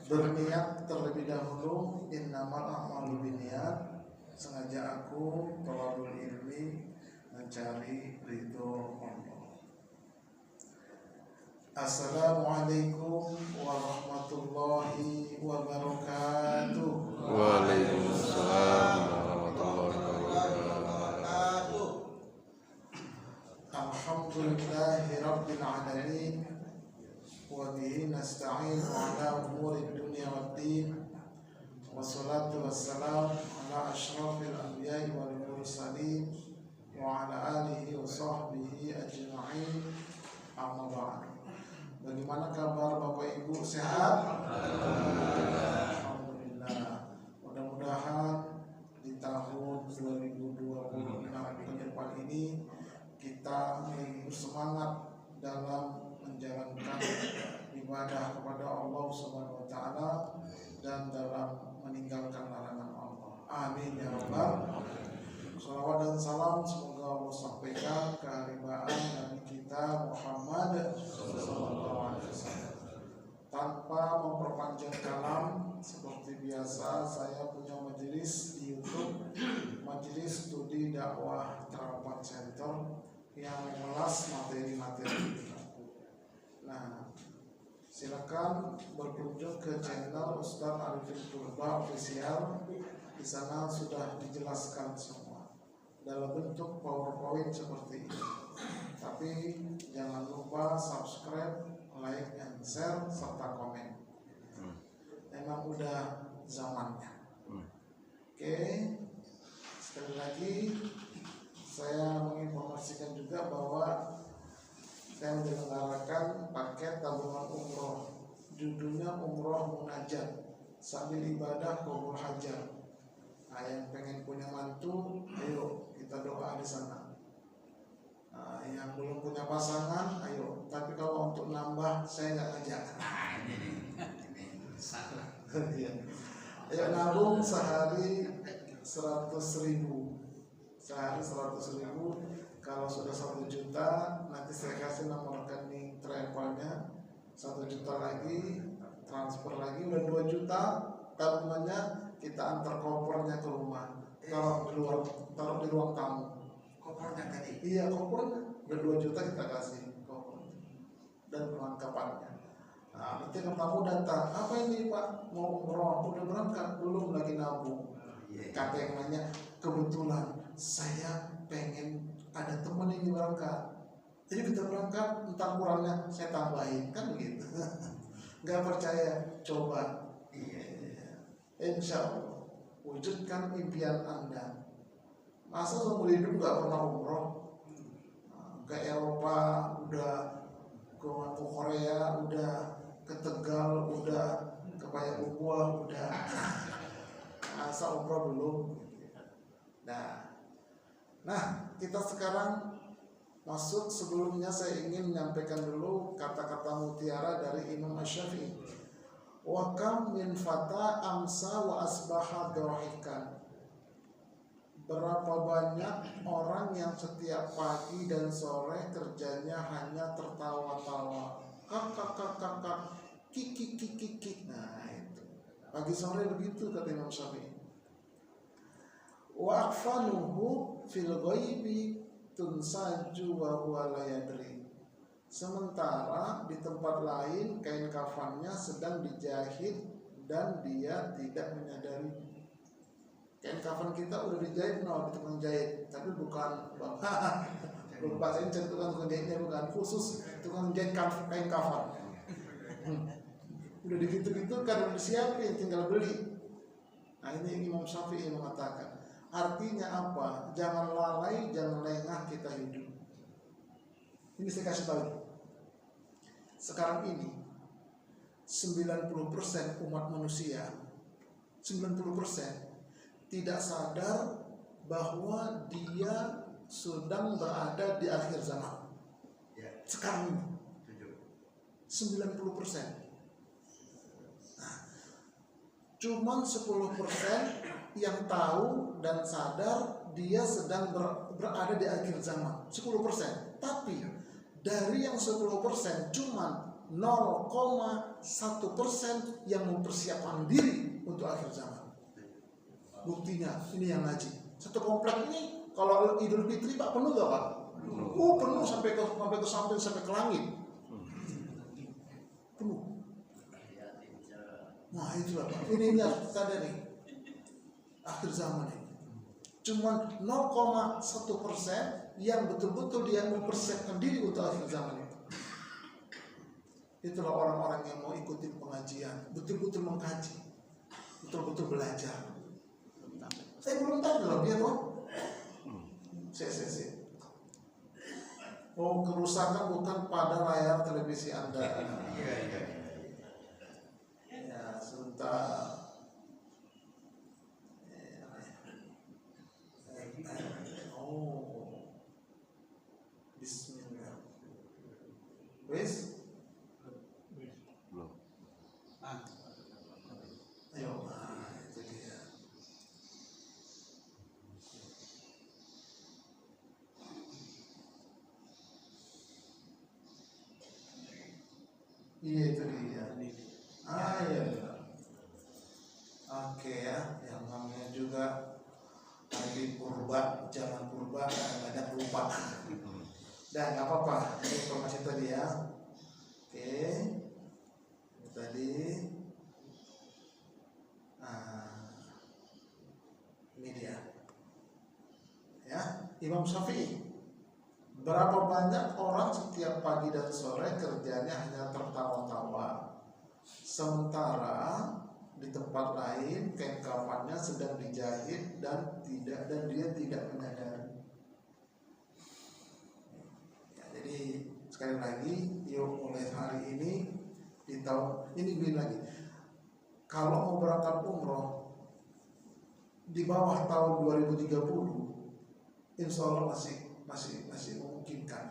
berniat terlebih dahulu, innamal a'malu binniyat, sengaja aku thalabul ilmi, mencari ridho Allah. Assalamualaikum warahmatullahi wabarakatuh. Waalaikumsalam warahmatullahi wabarakatuh. Alhamdulillahi rabbil alamin, wa bihi nasta'in ala umuri dunya waddin, wassalatu wassalamu ala asyrafil anbiya'i wal mursalin wa ala alihi wa sahbihi ajma'in, amma ba'du. Bagaimana kabar Bapak Ibu, sehat? Alhamdulillah. Mudah-mudahan di tahun 2026 ke depan ini kita lebih bersemangat dalam menjalankan ibadah kepada Allah Subhanahu wa taala dan dalam meninggalkan larangan Allah. Amin ya rabbal alamin. Salawat dan salam semoga Allah sampaikan ke haribaan Nabi kita Muhammad sallallahu alaihi wasallam. Tanpa memperpanjang kalam, seperti biasa saya punya majelis di YouTube, Majelis Studi Dakwah Terapan Center, yang mengulas materi-materi. Nah, silakan berkunjung ke channel Ustadz Arifin Purba Official. Di sana sudah dijelaskan semua dalam bentuk PowerPoint seperti ini. Tapi jangan lupa subscribe, like, and share serta komen. Memang udah zamannya. Oke, sekali lagi saya menginformasikan juga bahwa saya menyelenggarakan paket tabungan umroh, judulnya Umroh Munajat sambil ibadah kubur hajat. Nah, yang pengen punya mantu, ayo kita doa di sana. Nah, yang belum punya pasangan, ayo. Tapi kalau untuk nambah, saya nggak ngajak. Ayo nabung sehari 100.000. Sehari 100.000. Kalau sudah 1 juta, nanti saya kasih nomor rekening travelnya. 1 juta lagi, transfer lagi, udah 2 juta. Tabungannya kita antar kopernya ke rumah. Taruh di ruang tamu. Kopernya tadi? Iya, kopernya. Udah 2 juta kita kasih koper dan perlengkapannya. Nah, nanti tamu datang, apa ini Pak? Mau umroh? Udah berangkat? Belum, lagi nabung. Kata yang nanya, kebetulan saya pengen ada teman yang berangkat, jadi kita berangkat, entah kurangnya saya tambahin, kan begitu. Gak percaya, coba. Insya Allah wujudkan impian Anda. Masa seumur hidup gak pernah umroh? Ke Eropa udah, ke Korea udah, ke Tegal udah, ke Payakumbuh udah. Masa umroh belum? Nah, kita sekarang masuk. Sebelumnya saya ingin menyampaikan dulu kata-kata mutiara dari Imam Asy-Syafi'i. Wa kam min fata amsa wa asbaha dhahikan. Berapa banyak orang yang setiap pagi dan sore kerjanya hanya tertawa-tawa. Kakak, kiki. Nah, itu. Pagi sore begitu kata Imam Syafi'i. Wa afanuhu fil ghaibi tunsaju wa huwa la yadri. Sementara di tempat lain kain kafannya sedang dijahit dan dia tidak menyadari. Kain kafan kita udah dijahit, di tukang jahit, tapi bukan bahasa ini tukang jahitnya bukan khusus tukang jahit kain kafan. Udah gitu kan udah disiapin, tinggal beli. Nah, ini Imam Syafi'i mengatakan, artinya apa? Jangan lalai, jangan lengah kita hidup. Ini saya kasih tahu. Sekarang ini 90% umat manusia, 90% tidak sadar bahwa dia sedang berada di akhir zaman. Sekarang ini 90%. Nah, cuman 10% yang tahu dan sadar dia sedang berada di akhir zaman. 10%. Tapi dari yang 10% cuman 0,1% yang mempersiapkan diri untuk akhir zaman. Buktinya ini yang ngaji. Satu komplek ini kalau Idul Fitri Pak penuh gak Pak? Penuh sampai ke samping, sampai ke langit. Penuh. Nah itulah Pak. Ini harus sadari. Akhir zaman ini. Cuman 0,1% yang betul-betul dia mempersiapkan diri untuk akhir zaman itu. Itulah orang-orang yang mau ikutin pengajian, betul-betul mengkaji, betul-betul belajar. Saya belum tahu loh dia tuh. Oh, kerusakan bukan pada layar televisi Anda. Ya, sebentar. Oh, Bismillah. Wes? Ayo, itu dia. Iya itu dia. Iya. Oke ya, yang namanya juga hari purba, zaman purba, banyak lupa. Dan nggak apa-apa, ini informasi tadi ya. Oke, ini tadi. Ini dia. Ya, Imam Syafi'i. Berapa banyak orang setiap pagi dan sore kerjanya hanya tertawa-tawa, sementara di tempat lain kain kafannya sedang dijahit dan dia tidak menyadari. Ya, jadi sekali lagi, yuk mulai hari ini di tahun ini gini lagi. Kalau mau berangkat umroh di bawah tahun 2030, insya Allah masih memungkinkan.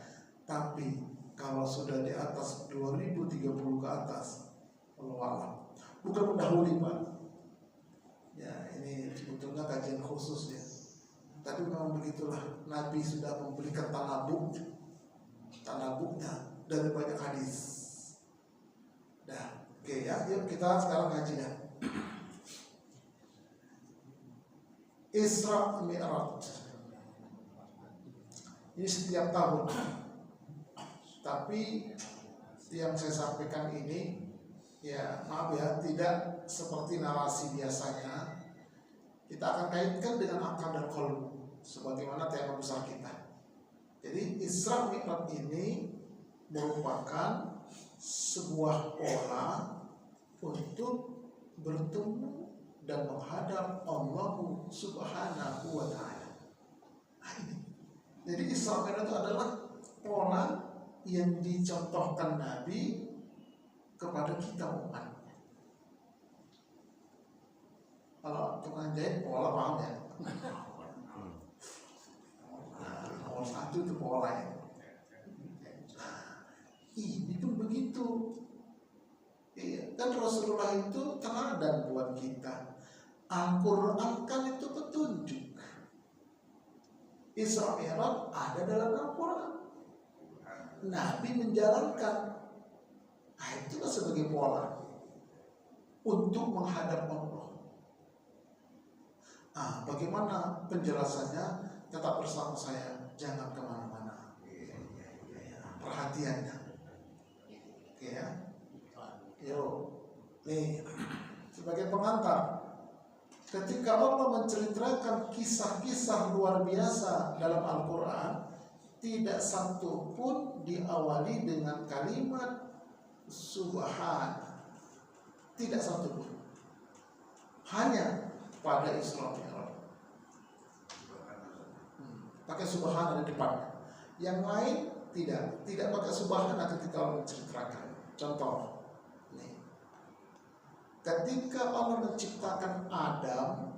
Tapi kalau sudah di atas 2030 ke atas, Allah alam. Bukan mendahului Pak. Ya ini sebetulnya kajian khusus ya. Tapi memang begitulah. Nabi sudah memberikan tanabuknya dari banyak hadis. Dah, oke ya. Yuk kita sekarang ngaji ya. Isra Mi'raj. Ini setiap tahun. Tapi yang saya sampaikan ini, ya maaf ya, tidak seperti narasi biasanya. Kita akan kaitkan dengan akal dan qalbu, sebagaimana tema besar kita. Jadi Isra Mi'raj ini merupakan sebuah pola untuk bertemu dan menghadap Allah Subhanahu wa Ta'ala. Jadi Isra Mi'raj itu adalah pola yang dicontohkan Nabi kepada kita umatnya. Kalau tukang jahit pola paham ya? Nomor satu itu pola ya. Ini pun begitu. Iya, kan Rasulullah itu teladan buat kita. Al-Quran kan itu petunjuk. Isra Mi'raj ada dalam Al-Quran. Nabi menjalankan. Nah, itulah sebagai pola untuk menghadap Allah. Bagaimana penjelasannya? Tetap bersama saya, jangan kemana-mana. Perhatiannya. Oke ya. Yuk, nih sebagai pengantar. Ketika Allah menceritakan kisah-kisah luar biasa dalam Al-Quran, tidak satu pun diawali dengan kalimat Subhan. Tidak satu pun. Hanya pada Isra Mi'raj pakai Subhan ada depannya. Yang lain tidak pakai Subhan ketika Allah menceritakan. Contoh, nih. Ketika Allah menciptakan Adam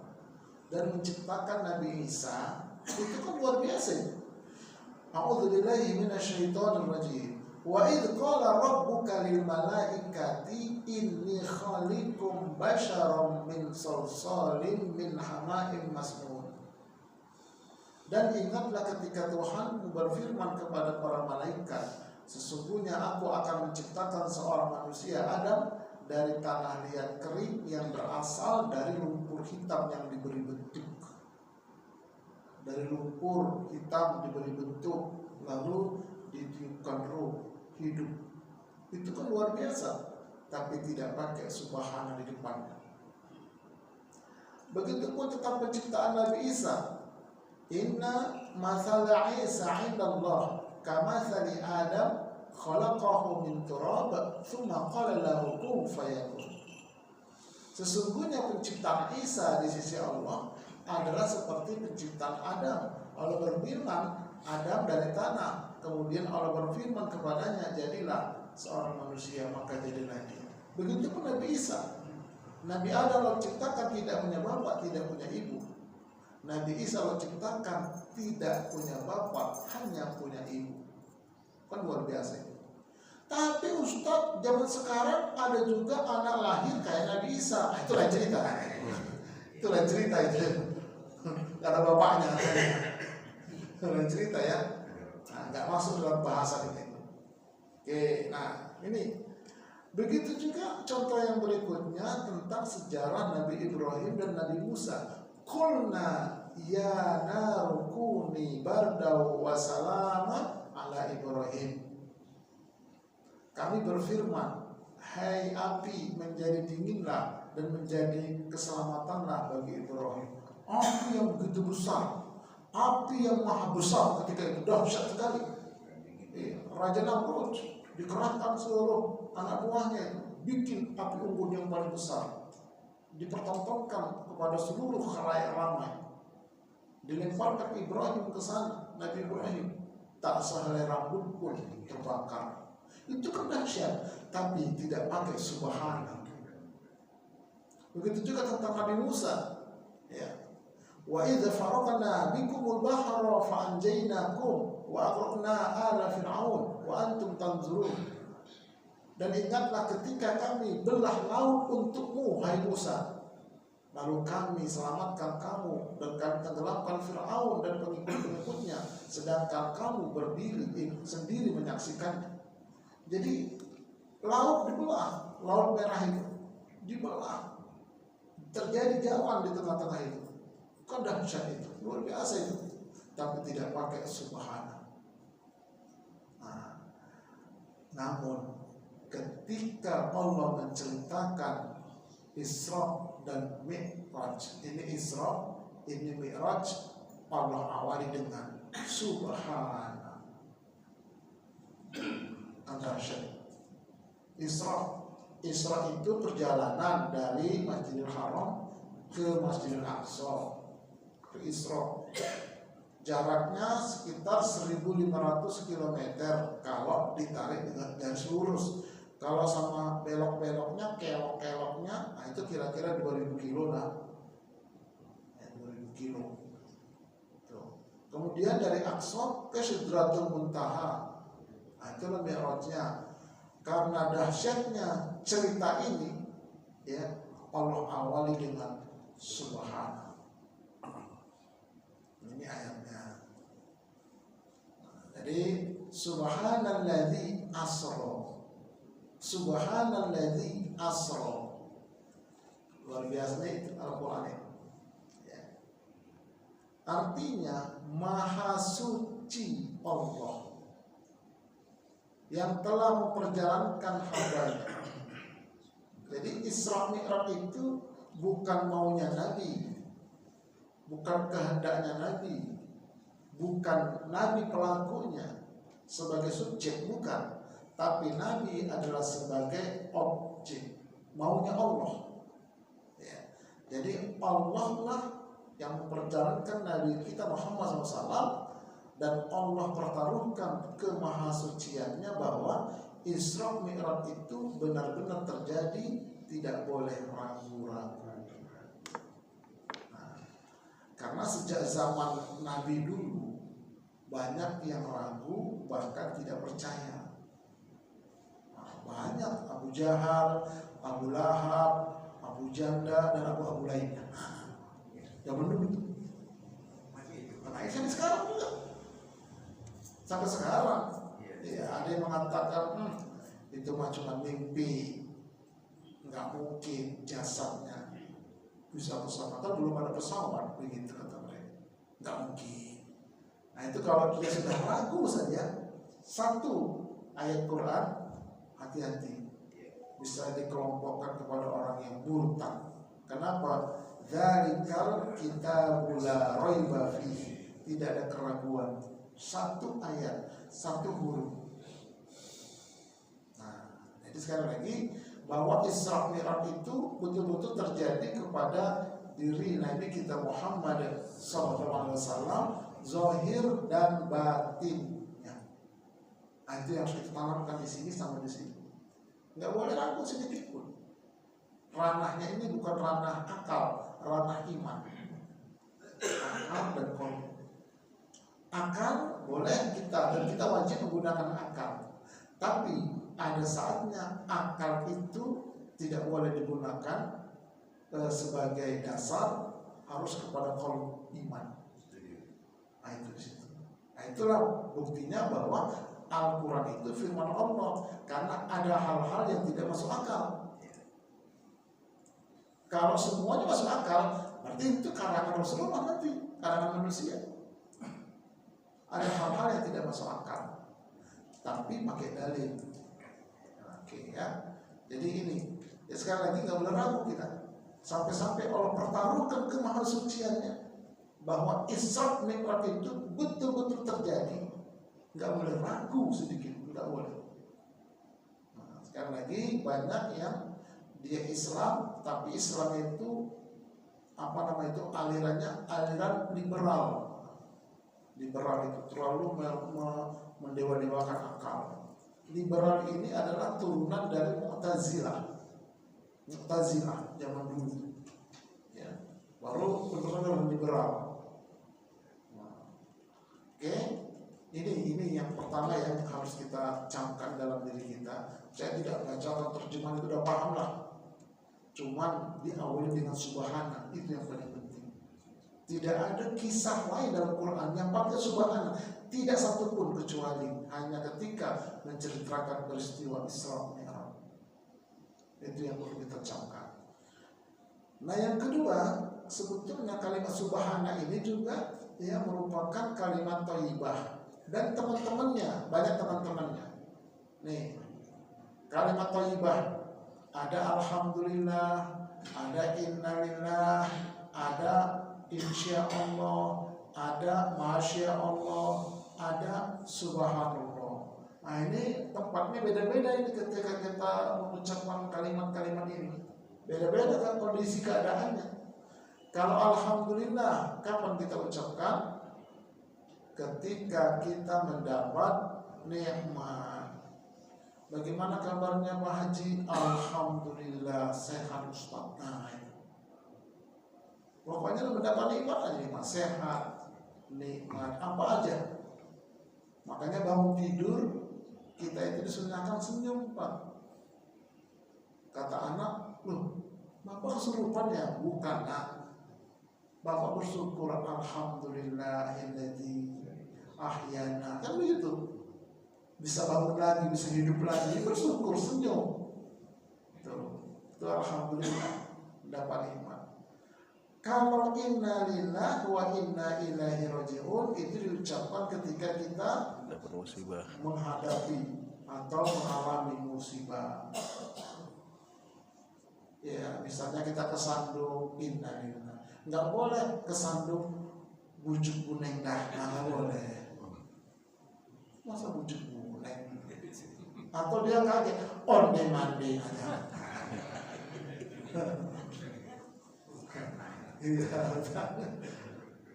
dan menciptakan Nabi Isa, itu kan luar biasa. A'udzubillahi minasyaitonir rajim. Wa idz qala rabbuka lil malaikati inni khaliqum basyaram min salsalin min hama'in masnun. Dan ingatlah ketika Tuhan berfirman kepada para malaikat, Sesungguhnya aku akan menciptakan seorang manusia Adam dari tanah liat kering yang berasal dari lumpur hitam yang diberi bentuk. Dari lumpur hitam diberi bentuk, lalu ditiupkan ruh hidup. Itu kan luar biasa. Tapi tidak pakai subhana di depannya. Begitupun tentang penciptaan Nabi Isa. Inna mathala Isa indallah kamathali Adam khalaqahu min turab thumma qala lahu kun fayakun. Sesungguhnya penciptaan Isa di sisi Allah adalah seperti penciptaan Adam. Allah berfirman, Adam dari tanah. Kemudian Allah berfirman kepadanya, jadilah seorang manusia, maka jadilah dia. Begitupun Nabi Isa. Nabi Adam Allah ciptakan tidak punya bapak, tidak punya ibu. Nabi Isa Allah ciptakan tidak punya bapak, hanya punya ibu. Kan luar biasa itu. Tapi Ustadz, zaman sekarang ada juga anak lahir kayak Nabi Isa. Itulah cerita. Itulah cerita itu. Kata bapaknya. Itulah cerita ya. Nah, nggak masuk dalam bahasa ini. Oke, nah ini. Begitu juga contoh yang berikutnya tentang sejarah Nabi Ibrahim dan Nabi Musa. Qulna ya naru kuni bardaw wa salama ala Ibrahim. Kami berfirman, hai api menjadi dinginlah dan menjadi keselamatanlah bagi Ibrahim. Api yang begitu besar, api yang maha besar ketika itu dahsyat sekali. Raja Namrud dikerahkan seluruh anak buahnya itu bikin api unggun yang paling besar, dipertontonkan kepada seluruh khalayak ramai, dilemparkan Ibrahim ke sana. Nabi Ibrahim tak sehelai rambut pun terbakar. Itu kan dahsyat, tapi tidak pakai subhana. Begitu juga tentang Nabi Musa, ya. Wa idza faraqna bikumul bahra fa anjaynakum wa aghraqna ala fir'aun wa antum tanzurun. Dan ingatlah ketika kami belah laut untukmu, hai Musa, lalu kami selamatkan kamu dan kami tenggelamkan Fir'aun dan pengikut-pengikutnya, sedangkan kamu berdiri sendiri menyaksikannya. Jadi laut dibelah, laut merah itu dibelah, terjadi jalan di tengah-tengah itu. Kan dahsyat itu, luar biasa itu, tapi tidak pakai subhana. Nah, namun ketika Allah menceritakan Isra dan Mi'raj, ini Isra, ini Mi'raj, Allah awali dengan subhana. Dahsyat. Isra itu perjalanan dari Masjidil Haram ke Masjidil Aqsa. Isra jaraknya sekitar 1.500 km kalau ditarik dengan garis lurus. Kalau sama belok-beloknya, kelok-keloknya, nah itu kira-kira 2.000 kilo lah. 2.000 kilo. Tuh. Kemudian dari Aqsa ke Sidratul Muntaha, nah itulah Mi'rajnya. Karena dahsyatnya cerita ini, ya Allah awali dengan subhana. Ini ayatnya. Jadi subhanalladzi asra. Subhanalladzi asra. Luar biasa itu Al-Qur'an ini. Ya. Artinya maha suci Allah yang telah memperjalankan hambanya. Jadi Isra Mi'raj itu bukan maunya Nabi, bukan kehendaknya Nabi, bukan Nabi pelakunya sebagai subjek, bukan, tapi Nabi adalah sebagai objek, maunya Allah. Ya. Jadi Allah lah yang memperjalankan Nabi kita Muhammad SAW, dan Allah pertaruhkan kemahasuciannya bahwa Isra Mi'raj itu benar-benar terjadi, tidak boleh ragu-ragu. Karena sejak zaman Nabi dulu banyak yang ragu, bahkan tidak percaya. Banyak Abu Jahal, Abu Lahab, Abu Janda, dan Abu lainnya. Zaman dulu itu. Karena sampai sekarang juga. Sampai sekarang. Ya, ada yang mengatakan itu mah cuma mimpi, nggak mungkin jasadnya bisa pesawat, kan belum ada pesawat, begitu kata mereka, nggak mungkin. Nah itu kalau dia sudah ragu saja satu ayat Quran, hati-hati, bisa dikelompokkan kepada orang yang murtad. Kenapa? Dzalikal kitabul la raiba fihi, tidak ada keraguan, satu ayat, satu huruf. Nah, jadi sekali lagi bahwa Isra Mi'raj itu betul-betul terjadi kepada diri Nabi kita Muhammad SAW, zahir dan batinnya. Itu yang harus kita tanamkan di sini sama di sini. Nggak boleh ragu sedikit pun. Ranahnya ini bukan ranah akal, ranah iman. Akal dan kolbu. Akal boleh kita, dan kita wajib menggunakan akal. Tapi ada saatnya akal itu tidak boleh digunakan sebagai dasar, harus kepada kolbu iman. Nah itu di situ. Nah itulah buktinya bahwa Al-Quran itu firman Allah, karena ada hal-hal yang tidak masuk akal. Kalau semuanya masuk akal, berarti itu karangan Rasulullah, nanti karangan manusia. Ada hal-hal yang tidak masuk akal, tapi pakai dalil. Oke ya. Jadi ini, ya sekali lagi nggak boleh ragu kita. Sampai-sampai Allah pertaruhkan kemahatsuciannya bahwa Isra Mi'raj itu betul-betul terjadi. Nggak boleh ragu sedikit, nggak boleh. Nah, sekali lagi banyak yang dia Islam, tapi Islam itu alirannya aliran liberal. Liberal itu terlalu mendewa-dewakan akal. Liberal ini adalah turunan dari Mu'tazilah zaman dulu. Ya, baru benar-benar liberal. Nah, oke. Ini yang pertama yang harus kita camkan dalam diri kita. Saya tidak baca terjemahan itu, udah paham lah. Cuman diawali dengan subhana, itu yang paling penting. Tidak ada kisah lain dalam Quran yang pakai subhana, tidak satupun kecuali hanya ketika menceritakan peristiwa Isra Mi'raj. Itu yang perlu kita camkan. Nah yang kedua, sebetulnya kalimat subhana ini juga ya merupakan kalimat thayyibah. Dan teman-temannya, banyak teman-temannya. Nih, kalimat thayyibah ada alhamdulillah, ada innalillah, ada insyaallah, ada masyaallah, ada subhanallah. Nah ini tempatnya beda-beda ini ketika kita mengucapkan kalimat-kalimat ini. Beda-beda kan kondisi keadaannya. Kalau alhamdulillah, kapan kita ucapkan? Ketika kita mendapat nikmat. Bagaimana kabarnya Pak Haji? Alhamdulillah sehat Ustaz. Nah, pokoknya mendapat nikmat aja, nikmat sehat, nikmat apa aja. Makanya bangun tidur kita itu disunahkan senyum Pak. Kata anak, loh, Bapak kesurupan ya? Bukan nak. Bapak bersyukur alhamdulillahilladzi ahyana, kan begitu, bisa bangun lagi, bisa hidup lagi, bersyukur, senyum. Itu alhamdulillah dapat nikmat. Kalau inna lillahi wa inna ilaihi raji'un itu diucapkan ketika kita menghadapi atau mengalami musibah. Ya, misalnya kita kesandung, inna lillahi. Nggak boleh kesandung bujuk buneng dah, nggak boleh. Masa bujuk buneng? Atau dia kaget, onde mandi aja.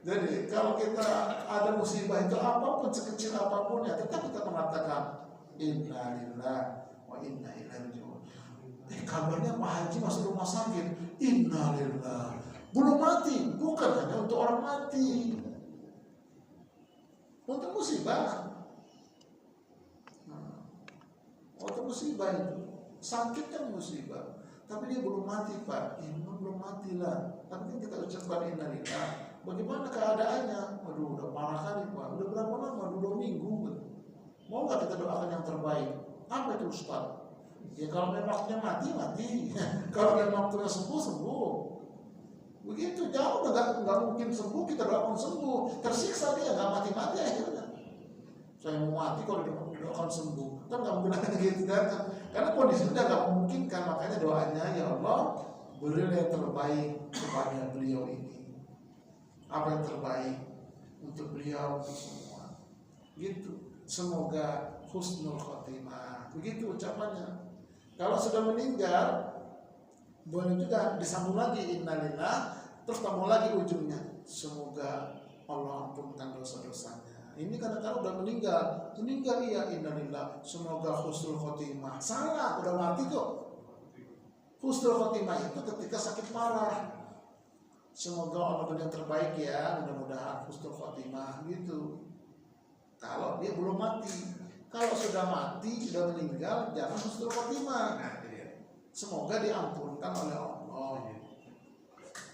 Jadi kalau kita ada musibah itu apapun sekecil apapun ya tetap kita mengatakan inna lillahi wa inna ilaihi raji'un. Kabarnya Pak Haji masuk rumah sakit, inna lillahi. Belum mati, bukan hanya untuk orang mati, untuk musibah. Untuk musibah itu, sakit kan musibah, tapi dia belum mati Pak, belum mati lah. Tapi kita ucapkan inna lillahi. Bagaimana keadaannya? Waduh, udah parah kali Pak. Udah berapa lama? 2 minggu. Mau nggak kita doakan yang terbaik? Apa itu Ustaz? Ya kalau memang waktunya mati, mati. Kalau memang waktunya sembuh, sembuh. Begitu, jauh nggak mungkin sembuh, kita doakan sembuh. Tersiksa dia, nggak mati-mati akhirnya. Saya mau mati kalau doakan sembuh. Kan nggak mungkin akan gitu kan? Karena kondisi sudah nggak memungkinkan. Makanya doanya, ya Allah, berilah yang terbaik kepada beliau ini. Apa yang terbaik untuk beliau, untuk semua. Gitu. Semoga husnul khotimah. Begitu ucapannya. Kalau sudah meninggal, boleh juga disambung lagi innalillah, terus tambah lagi ujungnya semoga Allah ampunkan dosa-dosanya. Ini kadang-kadang udah meninggal iya innalillah, semoga husnul khotimah. Salah, udah mati kok. Husnul khotimah itu ketika sakit parah. Semoga Allah beri yang terbaik ya, mudah-mudahan husnul khotimah gitu. Kalau dia belum mati. Kalau sudah mati, sudah meninggal, jangan husnul khotimah. Semoga diampunkan oleh Allah.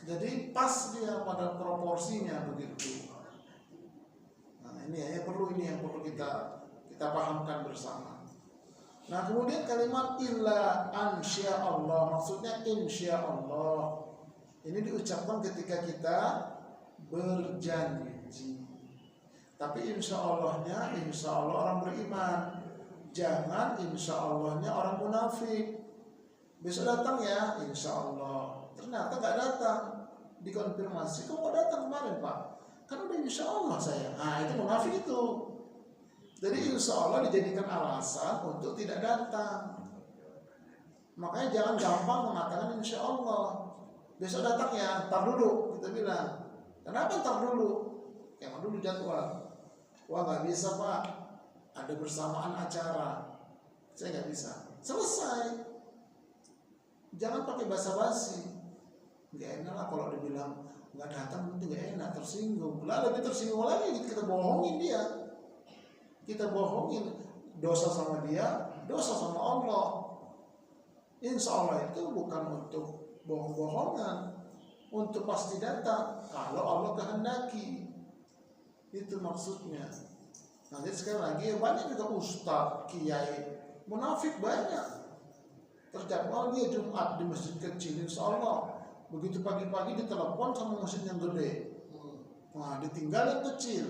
Jadi pas dia pada proporsinya begitu. Nah ini ya, yang perlu kita pahamkan bersama. Nah kemudian kalimat illa ansya Allah, maksudnya insya Allah. Ini diucapkan ketika kita berjanji. Tapi insya Allahnya, insya Allah orang beriman. Jangan insya Allahnya orang munafik. Besok datang ya, insya Allah. Ternyata nggak datang. Dikonfirmasi, kok nggak datang kemarin Pak? Kan udah insya Allah saya. Nah itu munafik itu. Jadi insya Allah dijadikan alasan untuk tidak datang. Makanya jangan gampang mengatakan insya Allah. Besok datang ya, ntar dulu kita bilang. Kenapa ntar dulu? Yang dulu jadwal. Wah nggak bisa Pak, ada bersamaan acara, saya nggak bisa. Selesai. Jangan pakai basa-basi. Nggak enak lah kalau dibilang nggak datang, nanti nggak enak, tersinggung. Lah lebih tersinggung lagi, kita bohongin dia. Kita bohongin, dosa sama dia, dosa sama Allah. Insya Allah itu bukan untuk bohong-bohongan, untuk pasti datang kalau Allah kehendaki. Itu maksudnya. Nanti sekali lagi banyak juga ustaz, kiai, munafik banyak. Terjadwal dia Jumat di masjid kecil, insya Allah. Begitu pagi-pagi ditelepon sama masjid yang gede. Nah, ditinggal yang kecil.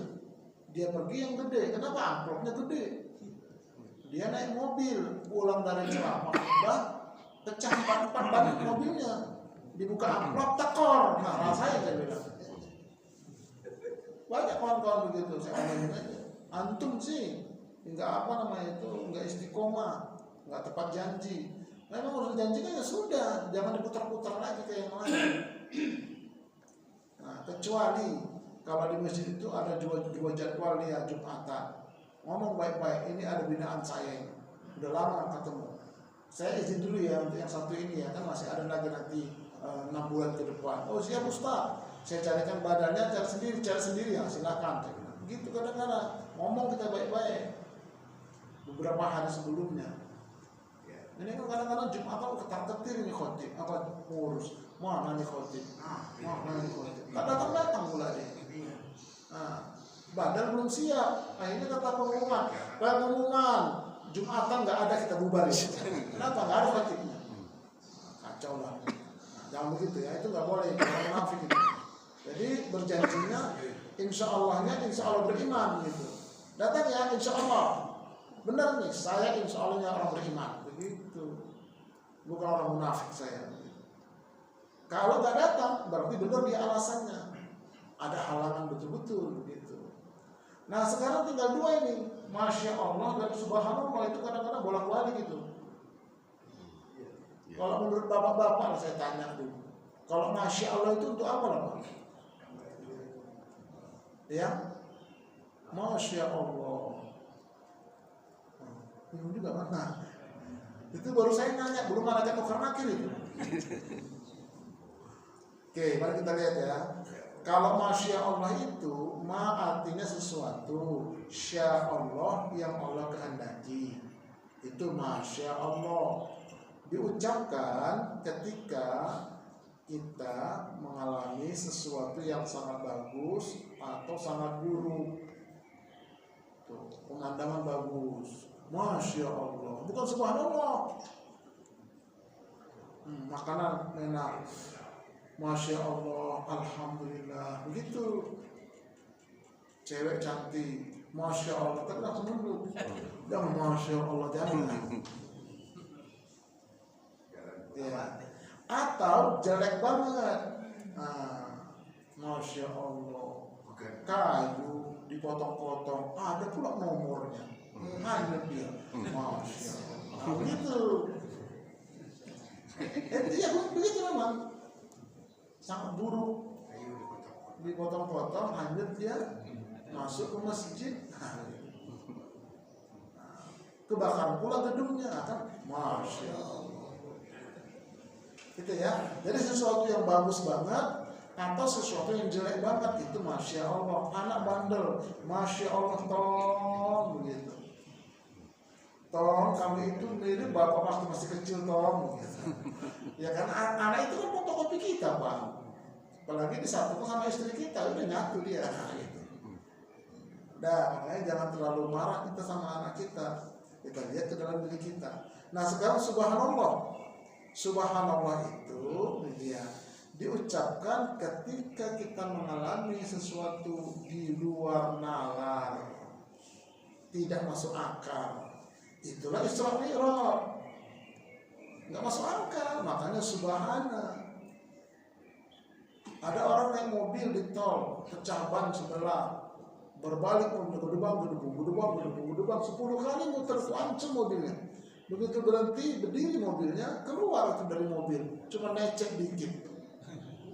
Dia pergi yang gede. Kenapa? Amplopnya gede. Dia naik mobil, pulang dari ceramah, pecah 4 ban mobilnya. Dibuka amplop, tekor. Nah, rasanya saya bilang. Banyak kawan-kawan begitu, saya omongin aja. Antum sih, enggak enggak istiqomah, enggak tepat janji. Memang udah dijanjikan ya sudah, jangan diputar-putar lagi kayak yang lain. Nah, kecuali kalau di masjid itu ada dua jadwal ya Jumatan. Ngomong baik-baik, ini ada binaan saya, udah lama nggak ketemu. Saya izin dulu ya untuk yang satu ini ya, kan masih ada lagi nanti 6 bulan ke depan. Oh siap Ustaz. Saya carikan badannya, cari sendiri ya, silakan. Begitu kadang-kadang ngomong kita baik-baik. Beberapa hari sebelumnya. Ini kan kadang-kadang Jumatan ketar-ketir ini khotib, apa ngurus. Mana nih khotib? Mana nih khotib? Tak datang-datang pula dia. Nah, badan belum siap. Nah ini kata pengumuman. Jumatan nggak ada, kita bubarin. Kenapa? Nggak ada khotibnya. Kacau lah. Jangan begitu ya, itu nggak boleh. Jangan munafik itu. Jadi berjanjinya insya Allahnya insya Allah beriman gitu. Datang ya insya Allah. Benar nih, saya insya Allahnya orang beriman. Begitu. Bukan orang munafik saya. Kalau nggak datang, berarti benar dia alasannya. Ada halangan betul-betul begitu. Nah sekarang tinggal 2 ini. Masya Allah dan Subhanallah itu kadang-kadang bolak-balik gitu. Kalau menurut bapak-bapak saya tanya dulu. Kalau Masya Allah itu untuk apa lah Pak? Ya, Masya Allah. Bingung juga mana? Itu baru saya nanya, belum ada tukar nakir itu. Oke, mari kita lihat ya. Kalau Masya Allah itu artinya sesuatu, Sya Allah yang Allah kehendaki. Itu Masya Allah. Diucapkan ketika kita mengalami sesuatu yang sangat bagus atau sangat buruk. Tuh, pemandangan bagus, masya Allah, bukan subhanallah. Makanan enak, masya Allah, alhamdulillah, begitu. Cewek cantik, masya Allah, kan langsung nunduk. Jangan masya Allah, jangan. Ya. Atau jelek banget, masya Allah, kayu dipotong-potong, ada pula nomornya, hanya dia, masya Allah, begitu. Ya begitu memang, sangat buruk, dipotong-potong, hanya dia masuk ke masjid, kebakaran pula gedungnya, kan, masya Allah. Gitu ya. Jadi sesuatu yang bagus banget atau sesuatu yang jelek banget itu masya Allah. Anak bandel, masya Allah, tolong begitu. Tolong kamu itu mirip bapak waktu masih kecil, tolong begitu. Ya kan anak itu kan fotokopi kita, Pak. Apalagi disatukan sama istri kita, udah nyatu dia. Gitu. Nah, makanya jangan terlalu marah kita sama anak kita. Kita lihat ke dalam diri kita. Nah, sekarang subhanallah. Subhanallah itu ya, diucapkan ketika kita mengalami sesuatu di luar nalar, tidak masuk akal. Itulah Isra Mi'raj. Nggak masuk akal, makanya subhanallah. Ada orang naik mobil di tol, pecah ban sebelah, berbalik untuk gedebang 10 kali muter, hancur mobilnya. Begitu berhenti, berdiri mobilnya, keluar itu dari mobil, cuma necek dikit.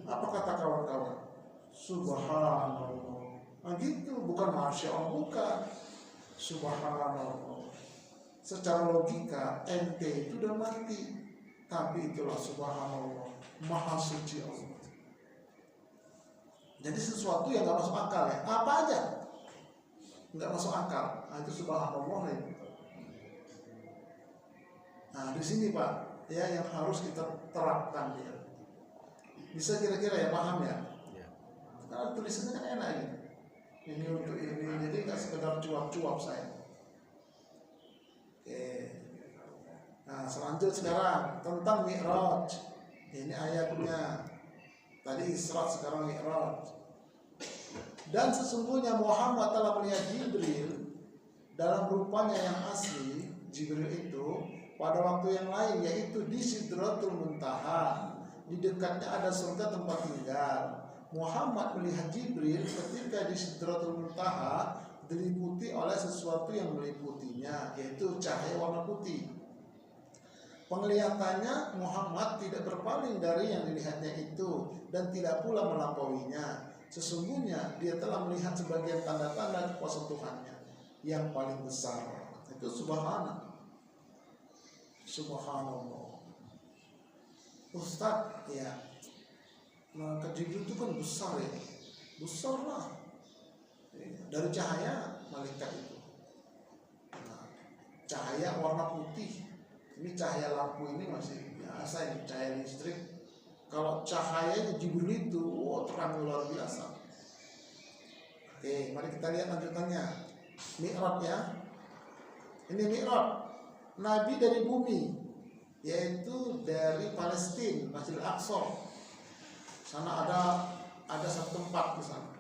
Apa kata kawan-kawan? Subhanallah. Nah gitu, bukan masya Allah, bukan. Subhanallah. Secara logika, ente itu udah mati, tapi itulah subhanallah, maha suci Allah. Jadi sesuatu yang nggak masuk akal ya, apa aja nggak masuk akal. Nah, itu subhanallah ya. Nah di sini Pak, ya yang harus kita terapkan ya. Bisa kira-kira ya, paham ya? Karena tulisannya kan enak ya. Ini untuk ini, jadi nggak sekedar cuap-cuap saya. Oke. Nah selanjutnya sekarang tentang Mi'raj. Ini ayatnya. Tadi Isra, sekarang Mi'raj. Dan sesungguhnya Muhammad telah melihat Jibril dalam rupanya yang asli. Jibril itu pada waktu yang lain, yaitu di Sidratul Muntaha, di dekatnya ada surga tempat tinggal. Muhammad melihat Jibril ketika di Sidratul Muntaha diliputi oleh sesuatu yang meliputinya, yaitu cahaya warna putih. Penglihatannya Muhammad tidak berpaling dari yang dilihatnya itu dan tidak pula melampauinya. Sesungguhnya dia telah melihat sebagian tanda-tanda kuasa Tuhannya yang paling besar. Itu subhanallah. Subhanallah. Ustaz, ya, malaikat Jibril itu kan besar ya, besar lah. Dari cahaya malaikat itu. Nah, cahaya warna putih. Ini cahaya lampu ini masih biasa, ini cahaya listrik. Kalau cahaya Jibril itu, terang luar biasa. Oke, mari kita lihat lanjutannya. Mi'raj ya. Ini Mi'raj. Nabi dari bumi, yaitu dari Palestina, Masjidil Aqsa. Sana ada satu tempat di sana.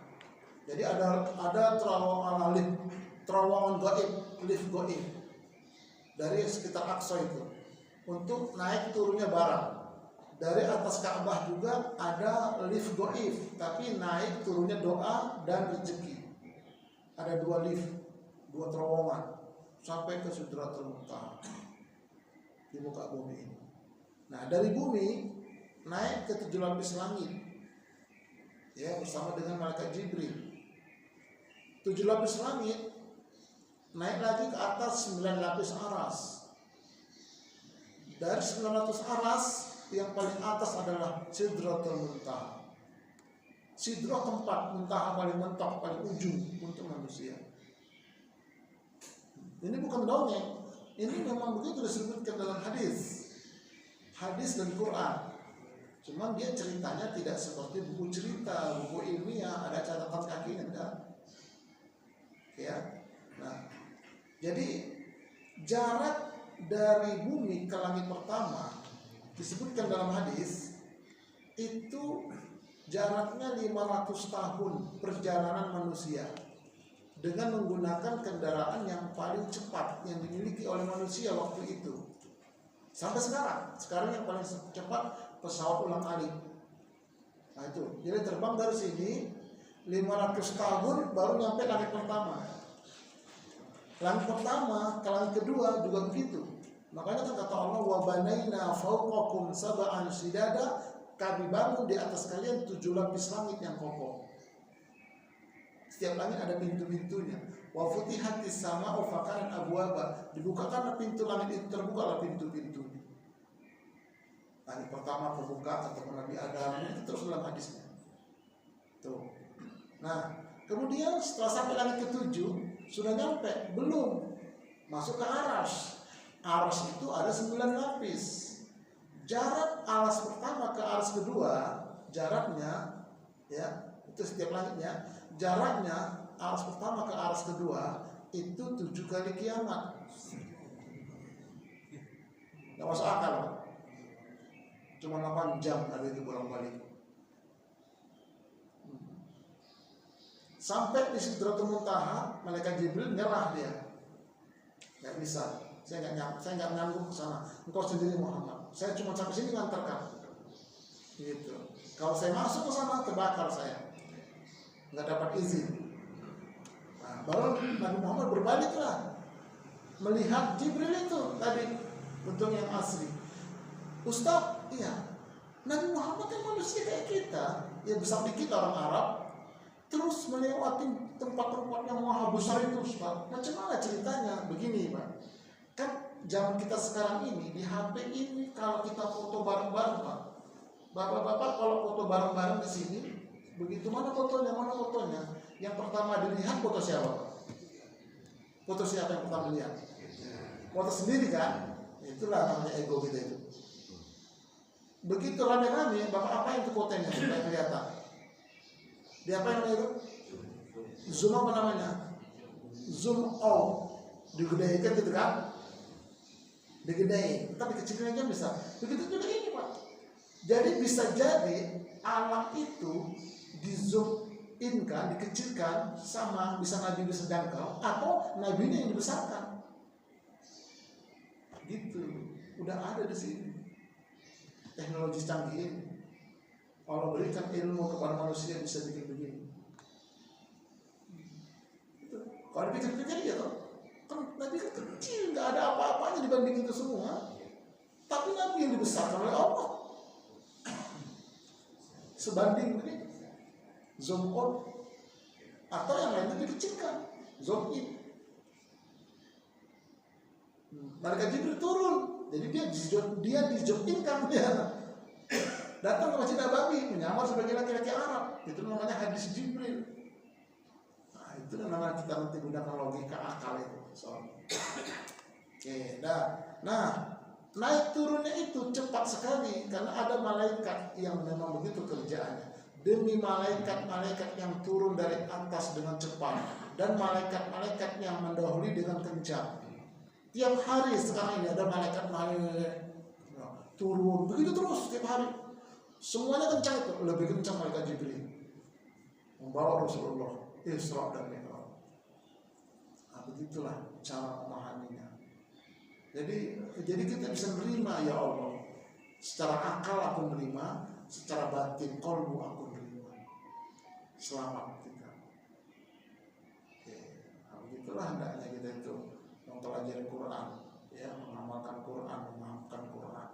Jadi ada terowongan lift, terowongan gaib, lift gaib dari sekitar Aqsa itu untuk naik turunnya barang. Dari atas Ka'bah juga ada lift gaib, tapi naik turunnya doa dan rezeki. Ada 2 lift, 2 terowongan sampai ke Sidratul Muntaha di muka bumi ini. Nah dari bumi naik ke 7 lapis langit, ya, bersama dengan malaikat Jibril. 7 lapis langit naik lagi ke atas 9 lapis aras. Dari 900 aras yang paling atas adalah Sidratul Muntaha. Sidrah tempat muntaha paling mentok, paling ujung untuk manusia. Ini bukan dongeng, ini memang begitu disebutkan dalam hadis dan Quran. Cuman dia ceritanya tidak seperti buku cerita, buku ilmiah, ada catatan kakinya, enggak. Ya. Nah, jadi jarak dari bumi ke langit pertama disebutkan dalam hadis itu jaraknya 500 tahun perjalanan manusia dengan menggunakan kendaraan yang paling cepat yang dimiliki oleh manusia waktu itu. Sampai sekarang yang paling cepat pesawat ulang-alik. Nah itu, jadi terbang dari sini 500 tahun baru nyampe langit pertama. Langit pertama ke langit kedua juga begitu. Makanya kata Allah, wa banaina fawqakum sab'an shidada, kami bangun di atas kalian 7 lapis langit yang kokoh. Setiap langit ada pintu-pintunya. Wa futihatis sama'u fakanat abwaba, dibukakan pintu langit itu, terbukalah pintu-pintunya. Langit pertama terbuka atau Nabi Adam, itu terus dalam hadisnya. Tuh. Nah, kemudian setelah sampai langit ke-7 sudah nyampe, belum masuk ke aras. Aras itu ada 9 lapis. Jarak aras pertama ke aras kedua, jaraknya ya, itu setiap langitnya, jaraknya aras pertama ke aras kedua itu 7 kali kiamat. Nggak masuk akal. Cuma 8 jam ada itu bolak-balik. Sampai di Sidratul Muntaha, malaikat Jibril nyerah dia. Nggak bisa. Saya nggak nyambung ke sana. Engkau sendiri Muhammad. Saya cuma sampai sini nganterkan. Gitu. Kalau saya masuk ke sana terbakar saya. Nggak dapat izin. Nah, baru Nabi Muhammad berbaliklah melihat Jibril itu tadi bentuk yang asli. Ustaz, iya. Nabi Muhammad kan manusia kayak kita. Ya besar dikit orang Arab. Terus melewati tempat-tempat yang maha besar itu, Ustaz. Macam mana ceritanya? Begini, Pak. Kan zaman kita sekarang ini di HP ini kalau kita foto bareng-bareng, Pak. Bapak-bapak kalau foto bareng-bareng di sini, begitu mana fotonya? Yang pertama dilihat foto siapa, Pak? Foto siapa yang pertama dilihat? Foto sendiri kan? Itulah namanya ego kita itu. Begitu rame-rame, Bapak apa itu fotonya supaya kelihatan? Di apa namanya itu? Zoom apa namanya? Zoom out. Digedekan gitu kan? Digedein, tapi kecilin aja bisa. Begitu juga ini, Pak. Jadi bisa jadi alam itu di zoom in kan, dikecilkan sama bisa Nabi bisa jangkau atau Nabinya yang dibesarkan. Gitu. Udah ada di sini. Teknologi canggih ini. Allah berikan ilmu kepada manusia bisa bikin begini. Kalau dipikir-pikir ya toh. Kan Nabi kan kecil, nggak ada apa-apanya dibanding itu semua. Tapi Nabi yang dibesarkan oleh Allah. Sebanding ini zoom out atau yang lainnya dikecilkan, zoom in. Malaikat Jibril turun, jadi dia dizoom-inkan dia. Datang ke Masjid Nabawi menyamar sebagai laki-laki Arab. Itu namanya hadis Jibril. Nah, itu namanya kita nanti gunakan logika akal itu. Oke, nah naik turunnya itu cepat sekali karena ada malaikat yang memang begitu kerjaannya. Demi malaikat-malaikat yang turun dari atas dengan cepat dan malaikat-malaikat yang mendahului dengan kencang. Tiap hari sekarang ini ada malaikat turun begitu terus tiap hari. Semuanya kencang itu, lebih kencang malaikat Jibril membawa Rasulullah Isra dan Mi'raj. Begitulah cara memahaminya. Jadi kita bisa menerima ya Allah. Secara akal aku menerima, secara batin qalbu aku menerima. Selamat kita. Oke. Nah, begitulah hendaknya kita itu mempelajari Quran, ya, mengamalkan Quran, memahamkan Quran.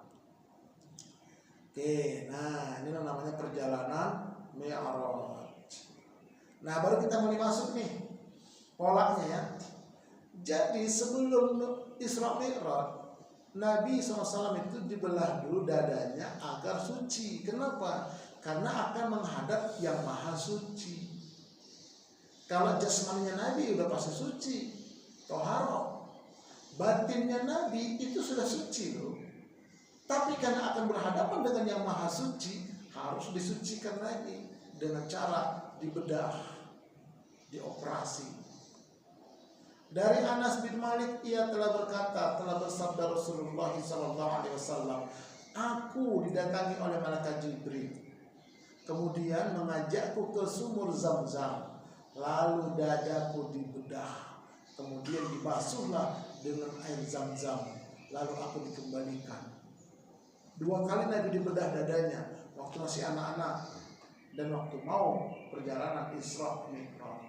Oke, nah ini namanya perjalanan Mi'raj. Nah, baru kita mulai masuk nih polanya ya. Jadi sebelum Isra Mi'raj, Nabi SAW itu dibelah dulu dadanya agar suci. Kenapa? Karena akan menghadap yang maha suci. Kalau jasmaninya Nabi udah pasti suci, toharo. Batinnya Nabi itu sudah suci loh. Tapi karena akan berhadapan dengan yang maha suci, harus disucikan lagi dengan cara dibedah, dioperasi. Dari Anas bin Malik, ia telah berkata, telah bersabda Rasulullah SAW, aku didatangi oleh malaikat Jibril, kemudian mengajakku ke sumur Zam-Zam, lalu dadaku dibedah, kemudian dibasuhlah dengan air Zam-Zam, lalu aku dikembalikan. 2 kali Nabi dibedah dadanya, waktu masih anak-anak dan waktu mau perjalanan Isra Mi'raj.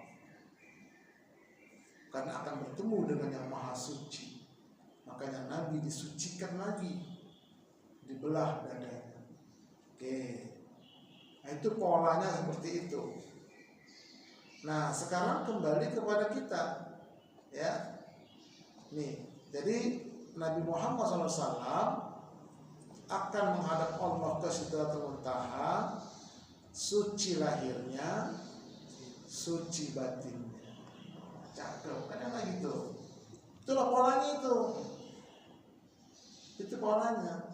Karena akan bertemu dengan yang maha suci, makanya Nabi disucikan lagi, dibelah dadanya. Oke, nah itu polanya seperti itu. Nah sekarang kembali kepada kita, ya. Nih, jadi Nabi Muhammad SAW akan menghadap Allah ke Sidratul Muntaha, suci lahirnya, suci batinnya. Cakep, kadang gitu. Itulah polanya itu. Itu polanya.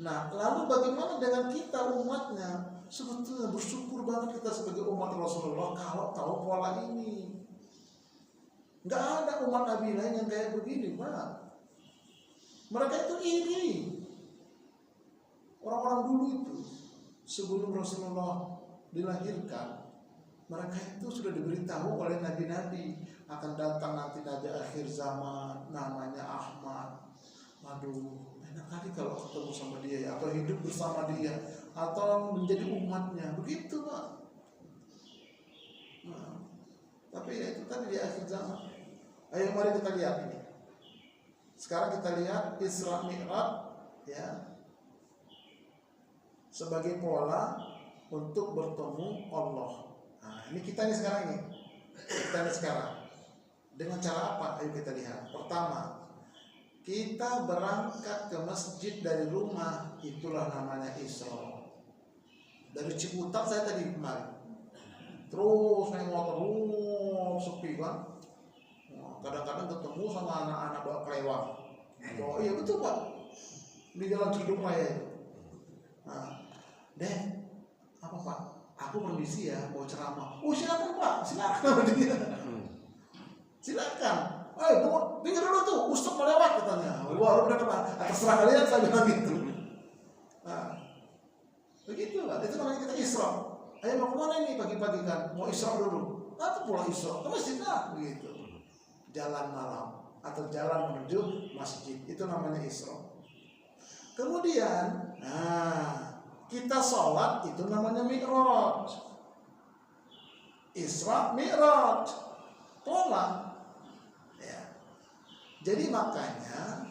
Nah, lalu bagaimana dengan kita umatnya? Sebetulnya bersyukur banget kita sebagai umat Rasulullah kalau tahu pola ini. Nggak ada umat Nabi lain yang kayak begini, Pak. Mereka itu iri. Orang-orang dulu itu sebelum Rasulullah dilahirkan, mereka itu sudah diberitahu oleh nabi-nabi akan datang nanti nabi akhir zaman namanya Ahmad. Aduh, enak kali kalau ketemu sama dia ya, atau hidup bersama dia, atau menjadi umatnya. Begitu, Pak. Nah, tapi ya itu tadi di akhir zaman. Ayo mari kita lihat ini. Sekarang kita lihat Isra Mi'raj, ya, sebagai pola untuk bertemu Allah. Nah, ini kita nih sekarang ini. Kita nih sekarang. Dengan cara apa? Ayo kita lihat. Pertama, kita berangkat ke masjid dari rumah, itulah namanya Isra. Dari Ciputat saya tadi kemarin. Terus naik motor, sepi kan. Kadang-kadang ketemu sama anak-anak bawa kelewang. Oh iya betul Pak. Di jalan Ciduk Raya itu. Nah, Deh, apa Pak? Aku permisi ya, mau ceramah. Oh silakan Pak, silakan dia. Silakan. Dengar dulu tuh, Ustaz melewat katanya. Wah, udah kemana? Terserah kalian, saya bilang gitu. Nah, begitu Pak. Itu namanya kita Isra. Ayo mau kemana ini pagi-pagi kan? Mau Isra dulu. Atau pulang Isra? Ke masjid lah, begitu. Jalan malam atau jalan menuju masjid, itu namanya Isra. Kemudian, kita sholat itu namanya Mi'raj. Isra Mi'raj, pola. Ya. Jadi makanya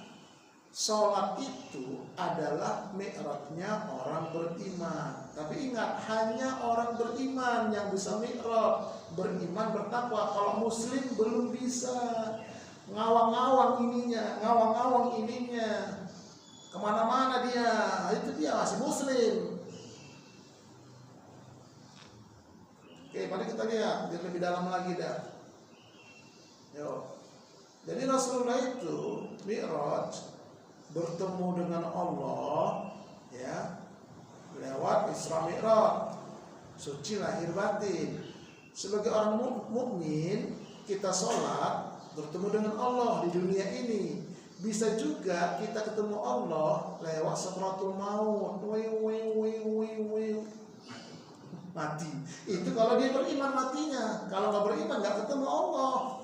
sholat itu adalah mi'rajnya orang beriman. Tapi ingat, hanya orang beriman yang bisa mi'raj, beriman bertakwa. Kalau muslim belum bisa, ngawang-ngawang ininya, kemana-mana dia, itu dia masih muslim. Oke, mari kita lihat biar lebih dalam lagi dah. Yo. Jadi Rasulullah itu mi'raj, bertemu dengan Allah, ya, lewat Isra Mi'raj, suci lahir batin. Sebagai orang mukmin, kita sholat bertemu dengan Allah di dunia ini. Bisa juga kita ketemu Allah lewat Sakratul Maut, mati. Itu kalau dia beriman matinya. Kalau nggak beriman nggak ketemu Allah.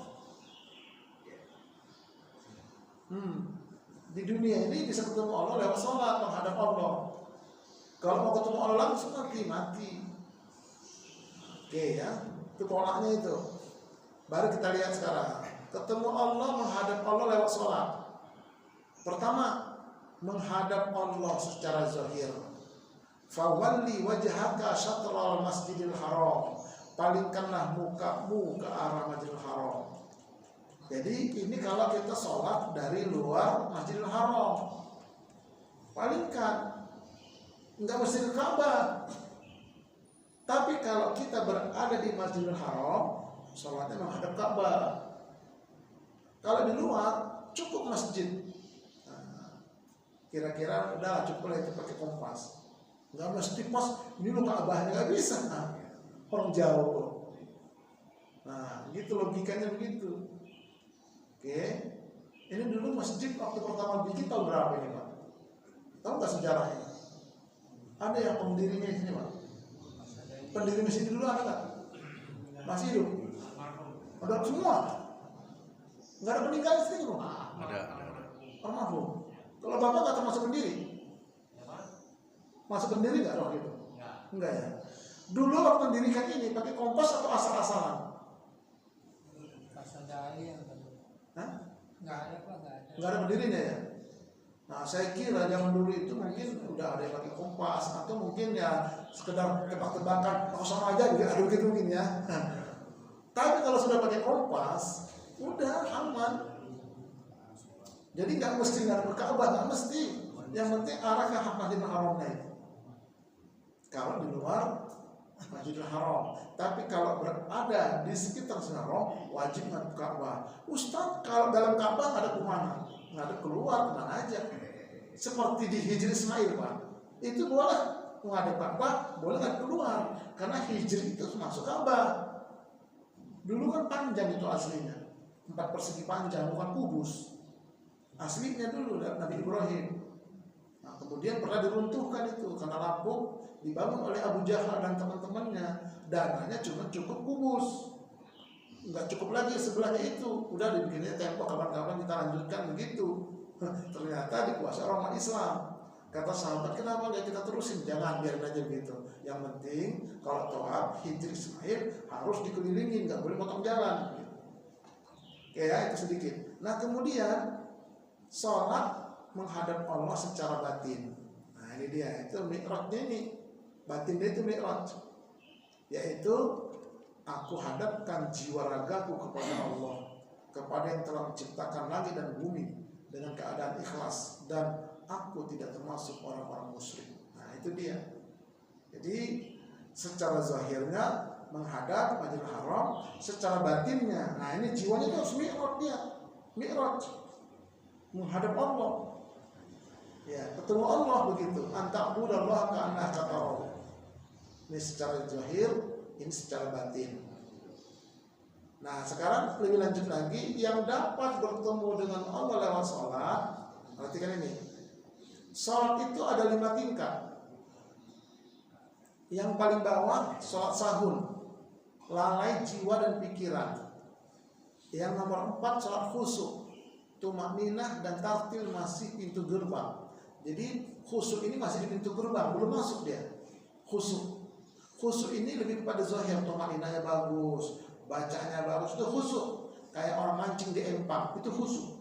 Di dunia ini bisa ketemu Allah lewat sholat, menghadap Allah. Kalau mau ketemu Allah langsung mati. Oke ya, itu polanya itu. Baru kita lihat sekarang. Ketemu Allah, menghadap Allah lewat sholat. Pertama, menghadap Allah secara zahir. Fawalli wajhaka syatral masjidil haram. Palingkanlah mukamu ke arah Masjidil Haram. Jadi ini kalau kita sholat dari luar Masjidil Haram, palingkan, nggak mesti ke Ka'bah. Tapi kalau kita berada di Masjidil Haram, sholatnya menghadap Ka'bah. Kalau di luar cukup masjid. Kira-kira udah cukup lah itu pakai kompas. Nggak mesti pas ini lu Ka'bahnya, nggak bisa. Orang jauh. Nah, gitu logikanya begitu. Oke, ini dulu masjid waktu pertama bikin tahun berapa ini Pak? Tahu nggak sejarahnya? Ada yang pendirinya di sini Pak? Pendiri masjid dulu ada nggak? Masih hidup? Ada semua? Nggak ada peninggalan di sini Pak? Ada. Almarhum. Kalau Bapak nggak termasuk pendiri? Masuk pendiri nggak waktu itu? Enggak ya. Dulu waktu mendirikan ini pakai kompas atau asal-asalan? Hah? Nggak ada Pak, nggak ada. Nggak ada pendirinya ya. Nah, saya kira zaman dulu itu mungkin udah ada yang pakai kompas atau mungkin ya sekedar tebak-tebakan sama aja gitu, ada begitu mungkin ya. Tapi kalau sudah pakai kompas, udah aman. Jadi nggak mesti nggak ke Ka'bah, nggak mesti. Yang penting arah ke Masjidil Haramnya itu. Kalau di luar Masjidil Haram, tapi kalau berada di sekitar Haram wajib ngadep Ka'bah. Ustaz, kalau dalam Ka'bah nggak ada kemana? Nggak ada keluar kemana aja? Seperti di Hijri Ismail Pak, itu boleh menghadap Ka'bah, boleh nggak keluar, karena Hijri itu masuk Ka'bah. Dulu kan panjang itu aslinya, 4 persegi panjang, bukan kubus. Aslinya dulu Nabi Ibrahim. Nah, kemudian pernah diruntuhkan itu karena rapuh, dibangun oleh Abu Jahal dan teman-temannya. Dananya cuma cukup kubus, nggak cukup lagi sebelahnya itu. Udah dibikinnya tembok, kapan-kapan kita lanjutkan begitu. Ternyata dikuasai orang Islam. Kata sahabat, kenapa nggak kita terusin? Jangan, biarin aja begitu. Yang penting kalau tawaf Hijri Ismail harus dikelilingin, nggak boleh potong jalan. Oke ya, itu sedikit. Nah kemudian sholat menghadap Allah secara batin. Nah ini dia, itu mi'rajnya ini. Batin dia itu mi'raj, yaitu aku hadapkan jiwa ragaku kepada Allah, kepada yang telah menciptakan langit dan bumi dengan keadaan ikhlas, dan aku tidak termasuk orang-orang musyrik. Nah itu dia. Jadi secara zahirnya menghadap Masjidil Haram, secara batinnya, nah ini jiwanya itu harus mi'raj dia, mi'raj menghadap Allah. Ya, ketemu Allah begitu. Anta'budallaha ka'annaka tarahu. Ini secara zahir, ini secara batin. Nah, sekarang lebih lanjut lagi, yang dapat bertemu dengan Allah lewat sholat. Perhatikan ini. Sholat itu ada 5 tingkat. Yang paling bawah sholat sahun, lalai jiwa dan pikiran. Yang nomor 4 sholat khusyuk, tumakninah dan tartil masih pintu gerbang. Jadi khusyuk ini masih di pintu gerbang, belum masuk dia. Khusyuk ini lebih kepada zahir, tumakninahnya bagus, bacanya bagus, itu khusyuk. Kayak orang mancing di empang, itu khusyuk.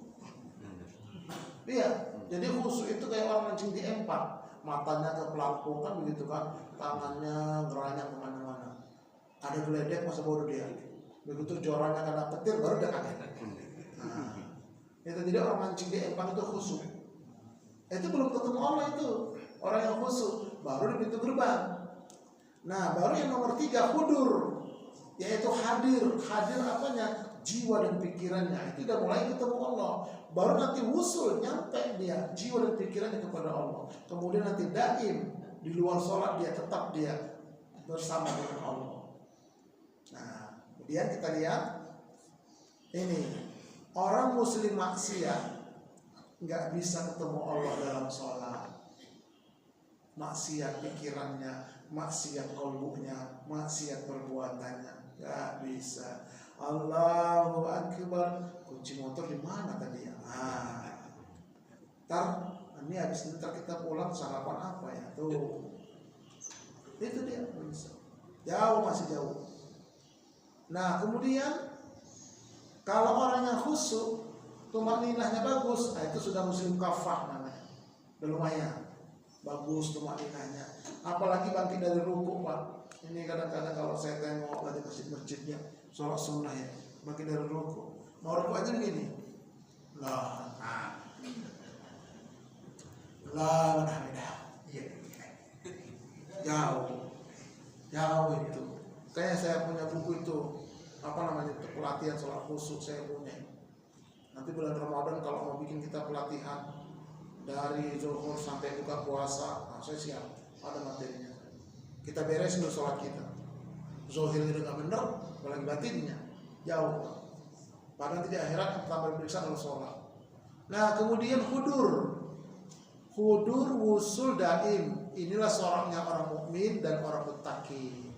Iya, jadi khusyuk itu kayak orang mancing di empang, matanya ke pelampung kan begitu kan, tangannya ngeranyang kemana-mana. Ada geledek masa bodoh dia. Begitu jorannya kena petir baru dia kaget. Nah, itu jadi orang mancing di empang itu khusyuk. Itu belum ketemu Allah itu. Orang yang khusyuk baru di pintu gerbang. Nah, baru yang nomor 3 hudur, yaitu hadir. Hadir apanya? Jiwa dan pikirannya. Itu udah mulai ketemu Allah. Baru nanti wusul, nyampe dia jiwa dan pikirannya kepada Allah. Kemudian nanti daim, di luar sholat dia tetap dia bersama dengan Allah. Nah, kemudian kita lihat ini, orang muslim maksiat nggak bisa ketemu Allah dalam sholat. Maksiat pikirannya, maksiat kalbunya, maksiat perbuatannya, nggak bisa. Allahu Akbar. Kunci motor di mana tadi ya? Ini habis ini kita pulang sarapan apa ya? Tuh, itu dia bisa. Jauh, masih jauh. Nah kemudian kalau orang yang khusyuk, tumakninahnya bagus, nah itu sudah muslim kafah namanya. Udah lumayan bagus tumakninahnya. Apalagi bangkit dari ruku Pak. Ini kadang-kadang kalau saya tengok lagi masjid-masjidnya sholat sunnah ya, bangkit dari ruku. Mau ruku aja begini. Jauh itu. Kayaknya saya punya buku itu, apa namanya, itu pelatihan sholat khusyuk saya punya. Nanti bulan Ramadan kalau mau bikin kita pelatihan dari zuhur sampai buka puasa, nah saya siap, ada materinya. Kita beresin dulu sholat kita. Zuhur itu nggak bener, apalagi batinnya jauh. Padahal di akhirat yang pertama diperiksa adalah sholat. Nah kemudian hudur wusul daim. Inilah seorangnya orang mukmin dan orang muttaqi.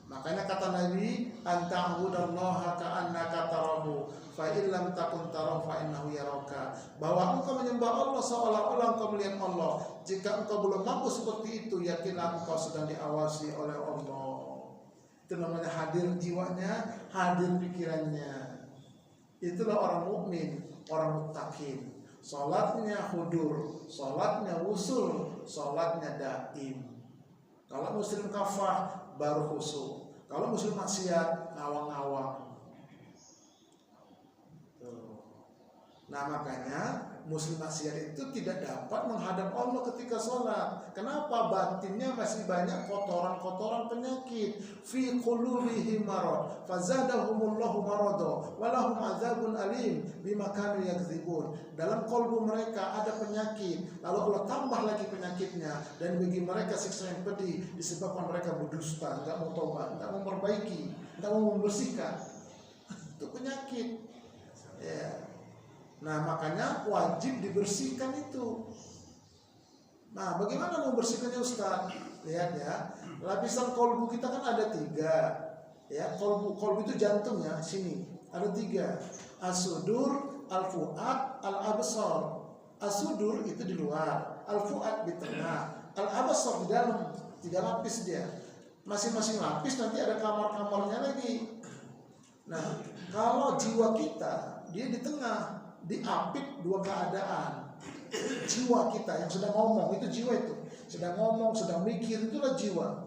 Makanya kata Nabi, anta'budallaha ka'annaka tarahu, fa in lam takun tarahu fa innahu yaraka. Bahwa engkau menyembah Allah seolah-olah engkau melihat Allah. Jika engkau belum mampu seperti itu, yakinlah engkau sedang diawasi oleh Allah. Itu namanya hadir jiwanya, hadir pikirannya. Itulah orang mukmin, orang muttaqin. Salatnya hudur, salatnya wusul, salatnya daim. Kalau muslim kafah baru khusyuk. Kalau muslim maksiat ngawang-ngawang. Nah makanya muslim maksiat itu tidak dapat menghadap Allah ketika sholat. Kenapa? Batinnya masih banyak kotoran-kotoran penyakit. Fi qulubihim marad fazadahumullahu marada walahum adzabun alim bima kanu yakdzibun. Dalam kalbu mereka ada penyakit, lalu Allah tambah lagi penyakitnya, dan bagi mereka siksa yang pedih disebabkan mereka berdusta, enggak mau tobat, enggak mau memperbaiki, enggak mau membersihkan. Itu penyakit. Ya. Nah makanya wajib dibersihkan itu. Nah bagaimana membersihkannya Ustaz? Lihat ya, lapisan kolbu kita kan ada 3. Ya, kolbu itu jantungnya sini ada 3. As-sudur, al-fuad, al-absar. As-sudur itu di luar, al-fuad di tengah, al-absar di dalam. 3 lapis dia. Masing-masing lapis nanti ada kamar-kamarnya lagi. Nah kalau jiwa kita dia di tengah, diapit 2 keadaan. Jiwa kita yang sedang ngomong itu jiwa itu, sedang ngomong, sedang mikir, itulah jiwa,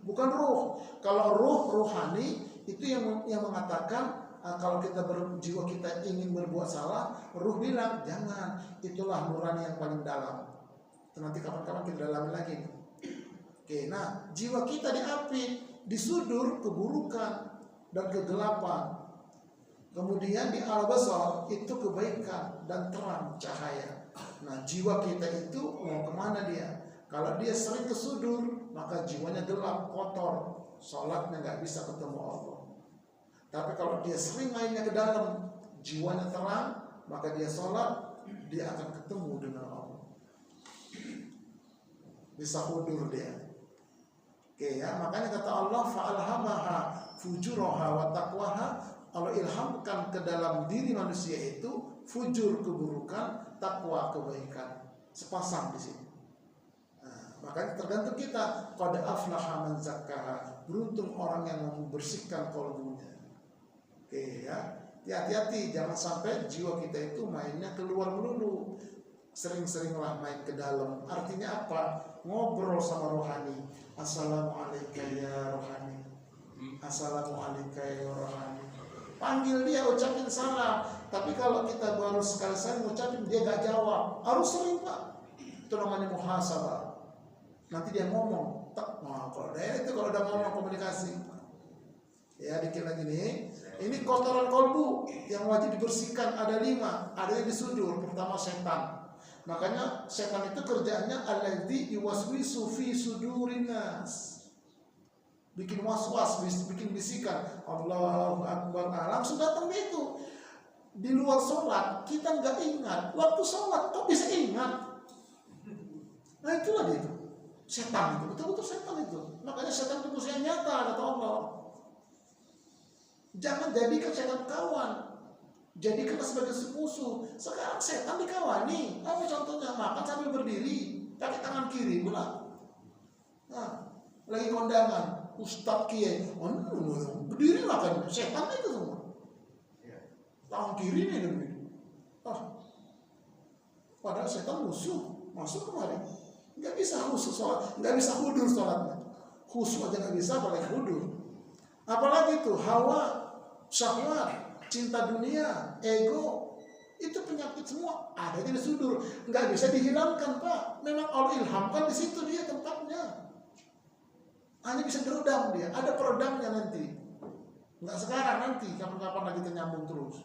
bukan ruh. Kalau rohani itu yang mengatakan kalau kita jiwa kita ingin berbuat salah, ruh bilang jangan, itulah nurani yang paling dalam. Nanti kapan-kapan kita dalami lagi. Oke, nah jiwa kita diapit, disudur keburukan dan kegelapan. Kemudian di al-basar itu kebaikan dan terang cahaya. Nah jiwa kita itu mau kemana dia? Kalau dia sering kesudur, maka jiwanya gelap, kotor, sholatnya nggak bisa ketemu Allah. Tapi kalau dia sering mainnya ke dalam, jiwanya terang, maka dia sholat, dia akan ketemu dengan Allah. Bisa hudur dia. Oke ya, makanya kata Allah, fa'alhamaha fujuraha wa taqwaha. Allah ilhamkan ke dalam diri manusia itu fujur keburukan, takwa kebaikan, sepasang di sini. Nah, makanya tergantung kita. Qad aflaha man zakkaha, beruntung orang yang membersihkan qalbunya. Oke ya, hati-hati jangan sampai jiwa kita itu mainnya keluar melulu. Sering-seringlah main ke dalam. Artinya apa? Ngobrol sama rohani. Assalamualaikum ya rohani. Assalamualaikum ya rohani. Panggil dia, ucapin salam. Tapi kalau kita baru sekali ngucapin dia gak jawab, harus sering Pak. Itu namanya muhasabah. Nanti dia ngomong. Nah, kalau udah ngomong komunikasi. Ya dikit lagi nih. Ini kotoran kolbu yang wajib dibersihkan ada 5. Ada yang disudur. Pertama setan. Makanya setan itu kerjaannya alladzi yuwaswisu fi sudurin nas. Bikin was-was, bikin bisikan Allahu Akbar, langsung datang itu. Di luar sholat kita nggak ingat, waktu sholat kok bisa ingat. Nah itulah dia itu, setan itu, betul-betul setan itu. Makanya setan itu musuh yang nyata kata Allah. Jangan jadikan setan kawan, jadikan sebagai musuh. Sekarang setan dikawani. Apa contohnya? Makan sambil berdiri, pakai tangan kiri pula. Nah, lagi kondangan. Ustaz Kiai, berdiri makan, setan itu semua. Tangan kiri nih begitu. Padahal setan musuh, masuk kemarin. Nggak bisa khusus sholat, nggak bisa hudur sholatnya. Khusus aja nggak bisa, apalagi hudur. Apalagi tuh hawa, syahwat, cinta dunia, ego, itu penyakit semua. Ada di sudur, nggak bisa dihilangkan Pak. Memang Allah ilhamkan di situ dia tempatnya. Hanya bisa diredam dia, ada peredamnya nanti. Enggak sekarang, nanti kapan-kapan lagi kita nyambung terus.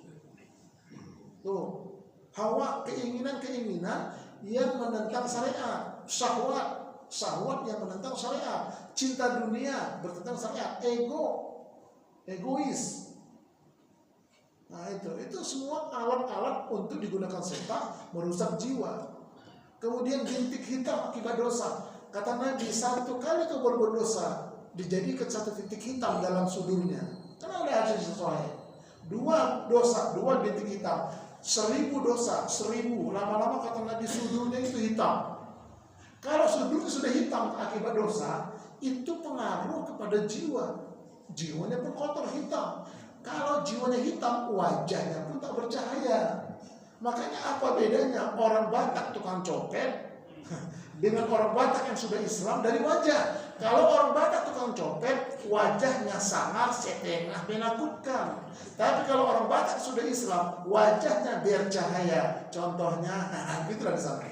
Tuh, hawa, keinginan-keinginan yang menentang syariat, syahwat yang menentang syariat, cinta dunia bertentang syariat, egois. Nah itu semua alat-alat untuk digunakan setan merusak jiwa. Kemudian bintik hitam akibat dosa. Kata Nabi, 1 kali kau berbuat dosa dijadikan 1 titik hitam dalam sudurnya. Karena ada hadis sahih. 2 dosa, 2 bintik hitam. 1000 dosa, 1000. Lama-lama kata Nabi sudurnya itu hitam. Kalau sudurnya sudah hitam akibat dosa, itu pengaruh kepada jiwa. Jiwanya pun kotor hitam. Kalau jiwanya hitam, wajahnya pun tak bercahaya. Makanya apa bedanya orang Batak tukang copet dengan orang Batak yang sudah Islam dari wajah? Kalau orang Batak tukang copet, wajahnya sangar, setengah menakutkan. Tapi kalau orang Batak sudah Islam, wajahnya bercahaya. Contohnya, itu di sana.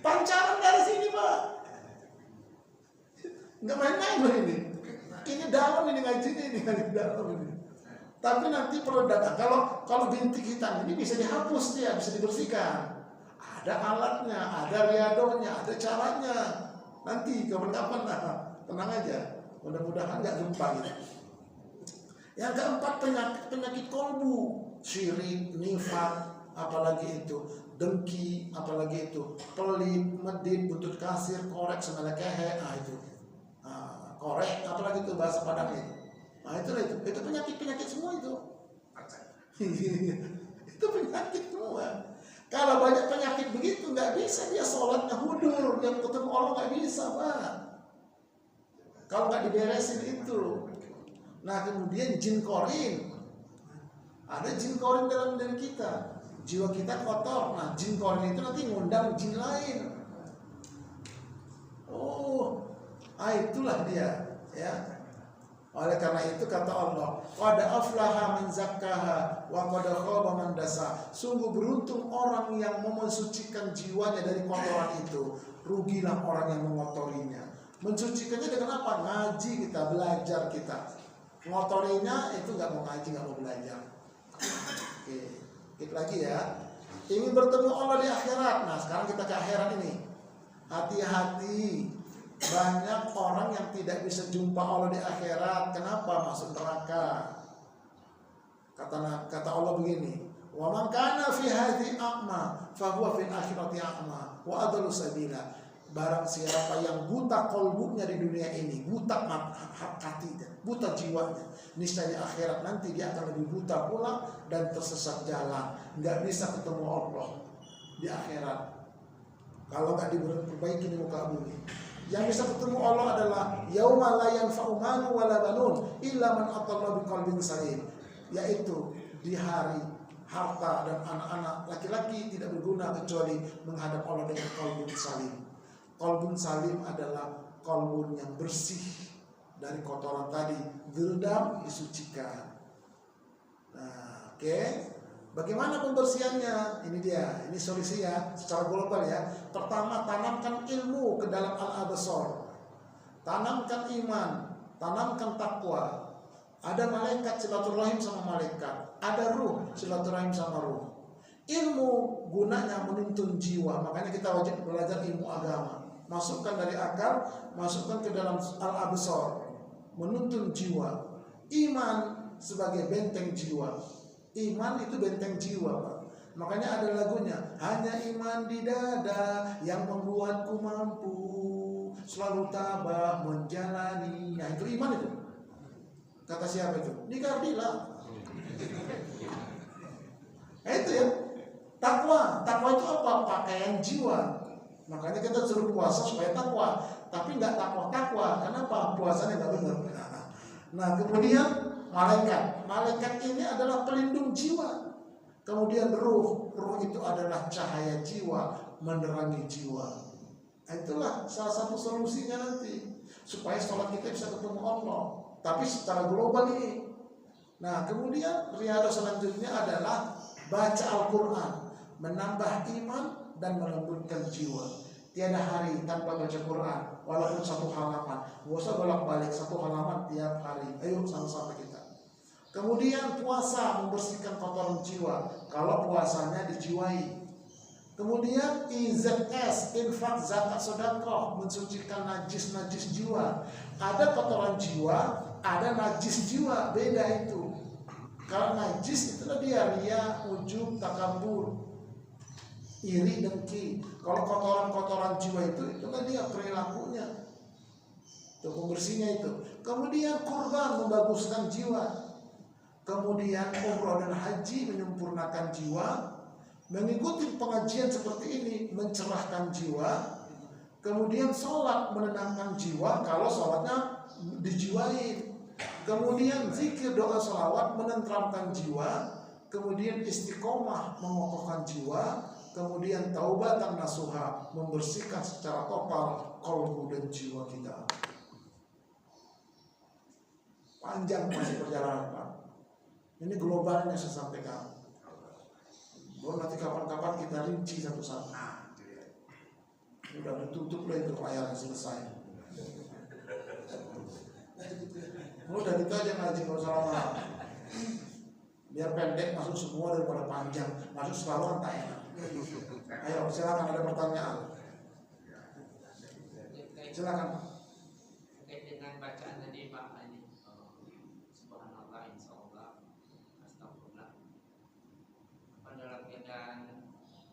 Pancaran dari sini, Pak. Nggak main-main loh ini. Ini dalam, ini ngajinya, ini dalam ini. Tapi nanti perlu datang. Kalau bintik hitam ini bisa dihapus dia, bisa dibersihkan. Ada alatnya, ada riadonya, ada caranya. Nanti kapan-kapan tenang aja. Mudah-mudahan nggak gempa gitu. Yang keempat penyakit kolbu, syirik, nifak, apalagi itu dengki, apalagi itu pelit, medit, butut kasir, korek, semelekehe, itu. Korek, apalagi itu bahasa Padangnya. Nah itu penyakit semua itu. Itu penyakit semua. Kalau banyak penyakit begitu nggak bisa dia sholatnya hudur, dia ketemu Allah nggak bisa, Pak. Kalau nggak diberesin itu. Nah kemudian jin korin, ada jin korin dalam diri kita. Jiwa kita kotor. Nah jin korin itu nanti ngundang jin lain. Itulah dia, ya. Oleh karena itu kata Allah, qad aflaha man zakkaha wa qad khaba man dasha. Sungguh beruntung orang yang mensucikan jiwanya dari kotoran itu. Rugilah orang yang mengotorinya. Mensucikannya dengan apa? Ngaji kita, belajar kita. Ngotorinya itu nggak mau ngaji, nggak mau belajar. Oke, kita lagi ya. Ingin bertemu Allah di akhirat. Nah sekarang kita ke akhirat ini. Hati-hati. Banyak orang yang tidak bisa jumpa Allah di akhirat. Kenapa? Masuk neraka. Kata Allah begini, wa man kana fi hadhihi a'ma fa huwa fil akhirati a'ma wa adallu sabila. Barang siapa yang buta kolbunya di dunia ini, buta hatinya, buta jiwanya, niscaya akhirat nanti dia akan lebih buta pula dan tersesat jalan, nggak bisa ketemu Allah di akhirat kalau nggak diperbaiki di muka bumi. Yang bisa ketemu Allah adalah yauma la yanfa'u malun wala banun illa man atallaha biqalbin salim, yaitu di hari harta dan anak-anak laki-laki tidak berguna kecuali menghadap Allah dengan qalbun salim. Qalbun salim adalah qalbun yang bersih dari kotoran tadi, diredam, disucikan. Nah, oke. Bagaimana pembersihannya? Ini dia, ini solusinya secara global ya. Pertama, tanamkan ilmu ke dalam al-absar. Tanamkan iman, tanamkan takwa. Ada malaikat silaturahim sama malaikat, ada ruh silaturahim sama ruh. Ilmu gunanya menuntun jiwa, makanya kita wajib belajar ilmu agama. Masukkan dari akal, masukkan ke dalam al-absar, menuntun jiwa. Iman sebagai benteng jiwa. Iman itu benteng jiwa, Pak. Makanya ada lagunya, hanya iman di dada yang membuatku mampu selalu tabah menjalani. Nah itu iman itu. Kata siapa itu? Nikardila. Itu ya. Takwa itu apa? Pakaian jiwa. Makanya kita suruh puasa supaya takwa. Tapi nggak takwa. Kenapa? Puasanya nggak benar. Nah kemudian malaikat ini adalah pelindung jiwa. Kemudian ruh itu adalah cahaya jiwa, menerangi jiwa. Itulah salah satu solusinya nanti supaya sholat kita bisa ketemu Allah. Tapi secara global ini. Nah kemudian riadah selanjutnya adalah baca Al-Quran, menambah iman dan melembutkan jiwa. Tiada hari tanpa baca Quran, walaupun 1 halaman. Gak usah bolak-balik 1 halaman tiap hari. Ayo sama-sama kita. Kemudian puasa membersihkan kotoran jiwa. Kalau puasanya dijiwai, Kemudian IZS, infak, zakat, sedekah, mensucikan najis jiwa. Ada kotoran jiwa, ada najis jiwa, beda itu. Kalau najis itulah dia riya, ujub, takabur, iri, dengki. Kalau kotoran-kotoran jiwa itulah dia perilakunya, itu pembersihnya itu. Kemudian kurban, membaguskan jiwa. Kemudian umroh dan haji, menyempurnakan jiwa. Mengikuti pengajian seperti ini mencerahkan jiwa. Kemudian sholat menenangkan jiwa kalau sholatnya dijiwain. Kemudian zikir, doa, sholawat menenteramkan jiwa. Kemudian istiqomah mengokohkan jiwa. Kemudian taubatan nasuha, membersihkan secara total qalbu dan jiwa kita. Panjang masih perjalanan, Pak. Ini globalnya saya sampaikan. Baru nanti kapan-kapan kita rinci satu-satu. Udah ditutup lah itu layarnya selesai. Udah gitu aja ngaji, nggak usah lama. Biar pendek masuk semua daripada panjang. Masuk selalu tak enak. Ayo silakan, ada pertanyaan. Silakan. Dengan bacaan tadi Pak ini, subhanallah, insyaallah, astagfirullah. Apa dalam keadaan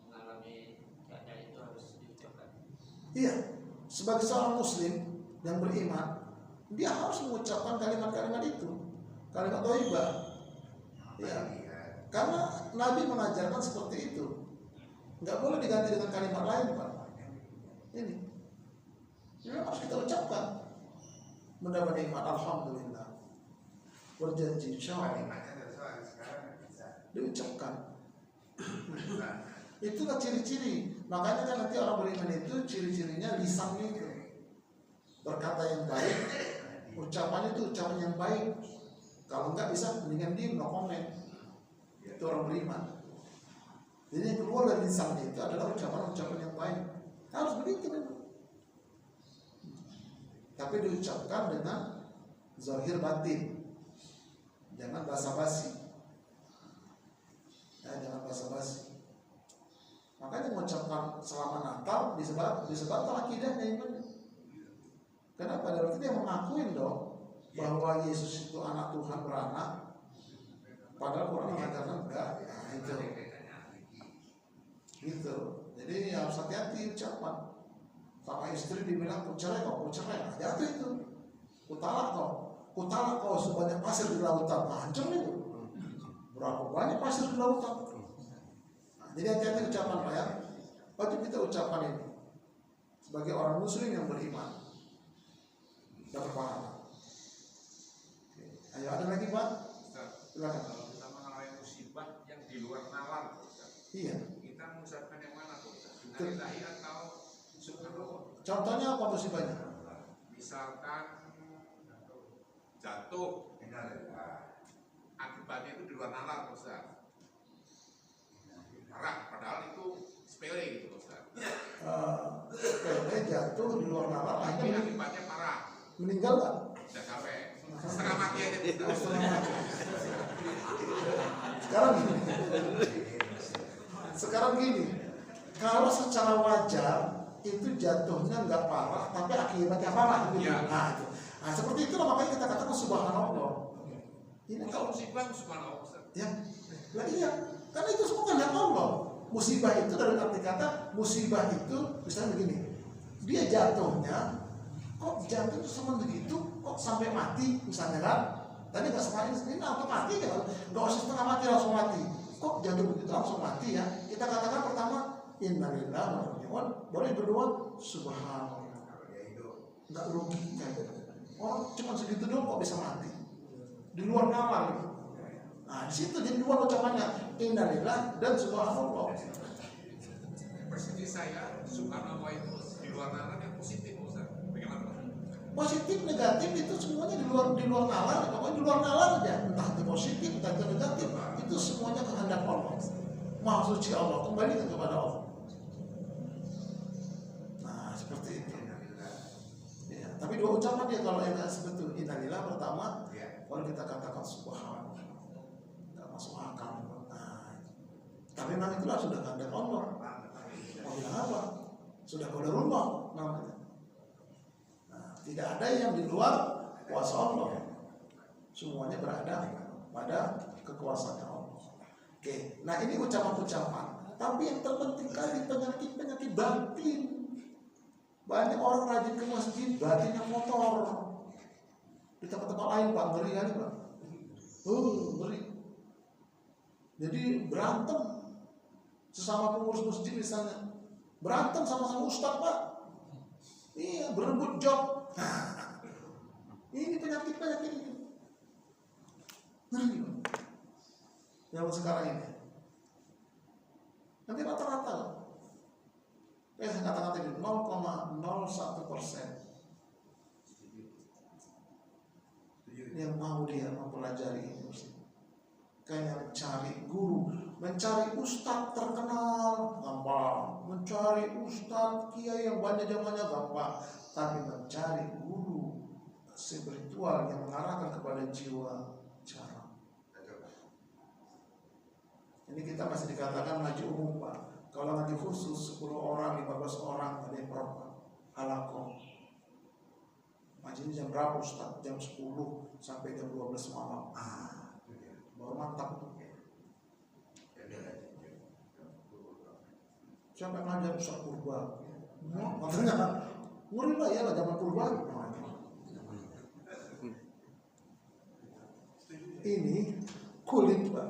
mengalami keadaan itu harus diucapkan? Iya, sebagai seorang muslim yang beriman, dia harus mengucapkan kalimat-kalimat itu, kalimat thayyibah. Ya, karena Nabi mengajarkan seperti itu. Nggak boleh diganti dengan kalimat lain, Pak. Ini harus kita ucapkan. Mendapat nikmat, alhamdulillah. Berjanji, insyaallah. Diucapkan. Itulah ciri-ciri. Makanya kan nanti orang beriman itu ciri-cirinya lisannya itu berkata yang baik, ucapannya itu ucapan yang baik. Kalau enggak bisa mendingan diem, no comment. Itu orang beriman. Jadi yang keluar dari lisannya itu adalah ucapan-ucapan yang baik. Harus begitu memang. Tapi diucapkan dengan zahir batin. Jangan basa-basi. Ya, jangan basa-basi. Makanya mengucapkan selamat Natal disebabkan akidahnya iman. Kenapa? Dari kita yang mengakuin dong bahwa Yesus itu anak Tuhan beranak. Padahal Quran mengatakan enggak. Nah, itu. Gitu. Jadi harus hati-hati ucapan. Sama istri dibilang ku cerai kok, jatuh itu. Ku talak kau sebanyak pasir di lautan. Hancur itu. Berapa banyak pasir di lautan? Jadi hati-hati ucapan Pak ya. Wajib kita ucapkan ini sebagai orang muslim yang beriman dan berpahala. Ayo ada lagi Pak? Silakan. Kalau kita mengalami musibah yang di luar nalar, Iya. kita mengucapkan yang mana, Innalillahi atau subhanallah? Contohnya apa musibahnya? Misalkan jatuh, akibatnya itu di luar nalar, Ustaz. Parah, padahal itu sepele gitu, Ustaz. Sepele jatuh di luar nalar, Tapi akhirnya akibatnya parah, meninggal kan? udah sampai setengah mati aja, Ustaz. Sekarang gini, kalau secara wajar itu jatuhnya nggak parah, tapi akibatnya parah, gitu. Ya. Nah seperti itu makanya kita katakan subhanallah. Ini Kalau kalau musibah, subhanallah, Ustaz. ya, lah iya, karena itu semua kehendak Allah. Musibah itu dari arti kata musibah itu misalnya begini, dia jatuhnya kok jatuh sama begitu, kok sampai mati misalnya kan? Tadi nggak semakin ini langsung mati ya, nggak usah setengah mati langsung mati. Kok jatuh begitu langsung mati ya? Kita katakan pertama innalillahi wa inna ilaihi raji'un, baru yang kedua subhanallah. Nggak rugi kan? Orang cuma segitu doang kok bisa mati di luar nalar. Nah di situ jadi dua ucapannya innalillah dan subhanallah. Persisi saya, subhanallah itu di luar nalar yang positif, Ustaz. Bagaimana, Pak? Positif negatif itu semuanya di luar nalar, pokoknya di luar nalar aja, entah itu positif entah itu negatif, itu semuanya kehendak Allah. Maha suci Allah, kembali kepada Allah. Nah seperti itu. Ya, tapi dua ucapan dia kalau yang seperti itu innalillah pertama, baru kita katakan subhanallah, nggak masuk akal. Nah, tapi memang itulah sudah kehendak Allah. Mau bilang apa? Sudah qadarullah namanya. Nah, tidak ada yang di luar kuasa Allah. Semuanya berada pada kekuasaan Allah. Oke, nah ini ucapan-ucapan. Tapi yang terpenting kali penyakit-penyakit batin. Banyak orang rajin ke masjid, batinnya kotor. Di tempat-tempat lain Pak, ngeri kali Pak. Ngeri. Jadi berantem sesama pengurus masjid misalnya, berantem sama-sama ustaz Pak. Iya, berebut job. Ini penyakit-penyakit ini. Ngeri Pak. Zaman sekarang ini. Nanti rata-rata loh. Saya kata-kata ini 0,01% yang mau dia mempelajari ini. Kayak mencari guru, mencari ustadz terkenal gampang, mencari ustadz kiai yang banyak zamannya gampang, tapi mencari guru spiritual yang mengarahkan kepada jiwa jarang. Ini kita masih dikatakan ngaji umum Pak. Kalau ngaji khusus 10 orang, 15 orang ada yang berapa? Halakoh. Ngaji ini jam berapa Ustaz? Jam 10 sampai jam 12 malam. Baru mantap tuh. Siapa yang ngajar Ustaz Purba? Makanya ngeri lah ya lah zaman Purba. Ini kulit Pak.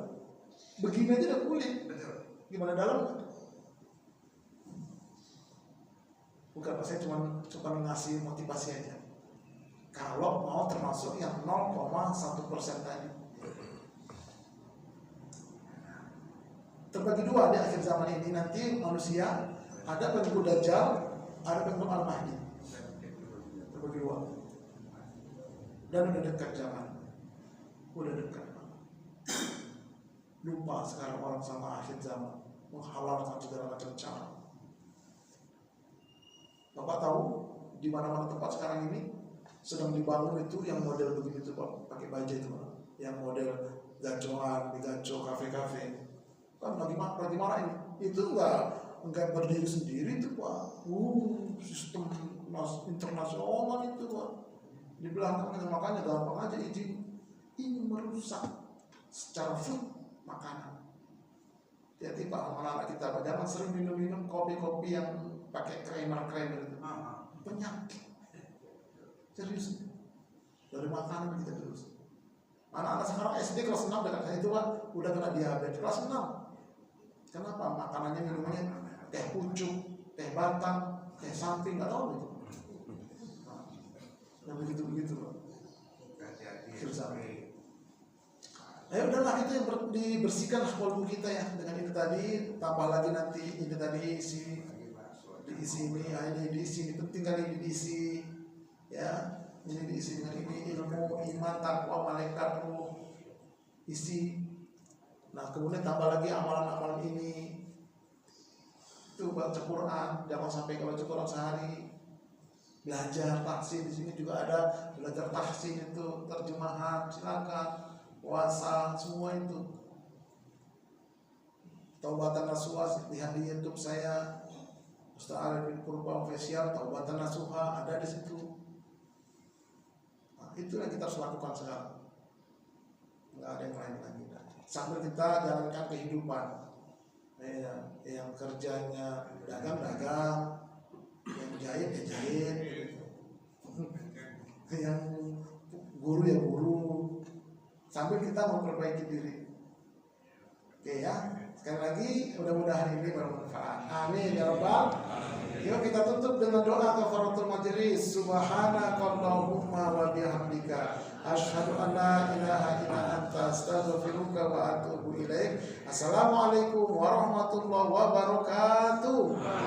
Begini aja udah kulit. Gimana dalam? Bukan, saya cuma ngasih motivasi aja. Kalau mau termasuk yang 0,1% tadi. Terbagi dua di akhir zaman ini, nanti manusia ada pengikut Dajjal, ada pengikut Al-Mahdi. Terbagi dua. Dan udah dekat zaman. Udah dekat. Lupa sekarang orang sama akhir zaman, menghalalkan segala macam cara. Bapak tahu di mana-mana tempat sekarang ini sedang dibangun itu yang model begitu Pak, pakai baja itu Pak, yang model gacoan, digaco kafe-kafe. Kan lagi marah ini. Itu enggak berdiri sendiri itu Pak. Sistem internasional itu Pak. Di belakangnya makanya gampang aja izin. Ini merusak secara food makanan. Jadi Pak, anak-anak kita Pak, jangan sering minum kopi-kopi yang pakai kremer itu. Penyakit. Serius. Dari makanan kita terus. Anak-anak sekarang SD kelas 6 dekat saya itu Pak, udah kena diabetes kelas 6. Kenapa? Makanannya minumannya teh pucuk, teh batang, teh samping, nggak tahu gitu. Nah, begitu Pak. Ya udahlah, itu yang dibersihkan kolbu kita ya dengan itu tadi, tambah lagi nanti ini tadi diisi ini penting kali ini diisi ya, ini diisi dengan ini ilmu, iman, takwa, malaikat, ruh, isi. Nah kemudian tambah lagi amalan-amalan ini, itu baca Quran, jangan sampai kalau baca Quran sehari. Belajar tahsin, di sini juga ada belajar tahsin itu, terjemahan, silakan. Puasa, semua itu. Taubatan Nasuha, lihat di YouTube saya, Ustaz Arif bin Purba official, Taubatan Nasuha ada di situ. Nah, itu yang kita harus lakukan sekarang. Nggak ada yang lain lagi. Sambil kita jalankan kehidupan. Yang kerjanya dagang, yang jahit ya jahit, yang guru ya guru. Sambil kita memperbaiki diri. Oke ya. Sekali lagi mudah-mudahan ini bermanfaat. Amin ya rabbal. Yuk kita tutup dengan doa kafaratul majelis. Subhanakallahumma wa bihamdika asyhadu an la ilaha illa anta astaghfiruka wa atubu ilaik. Assalamualaikum warahmatullahi wabarakatuh.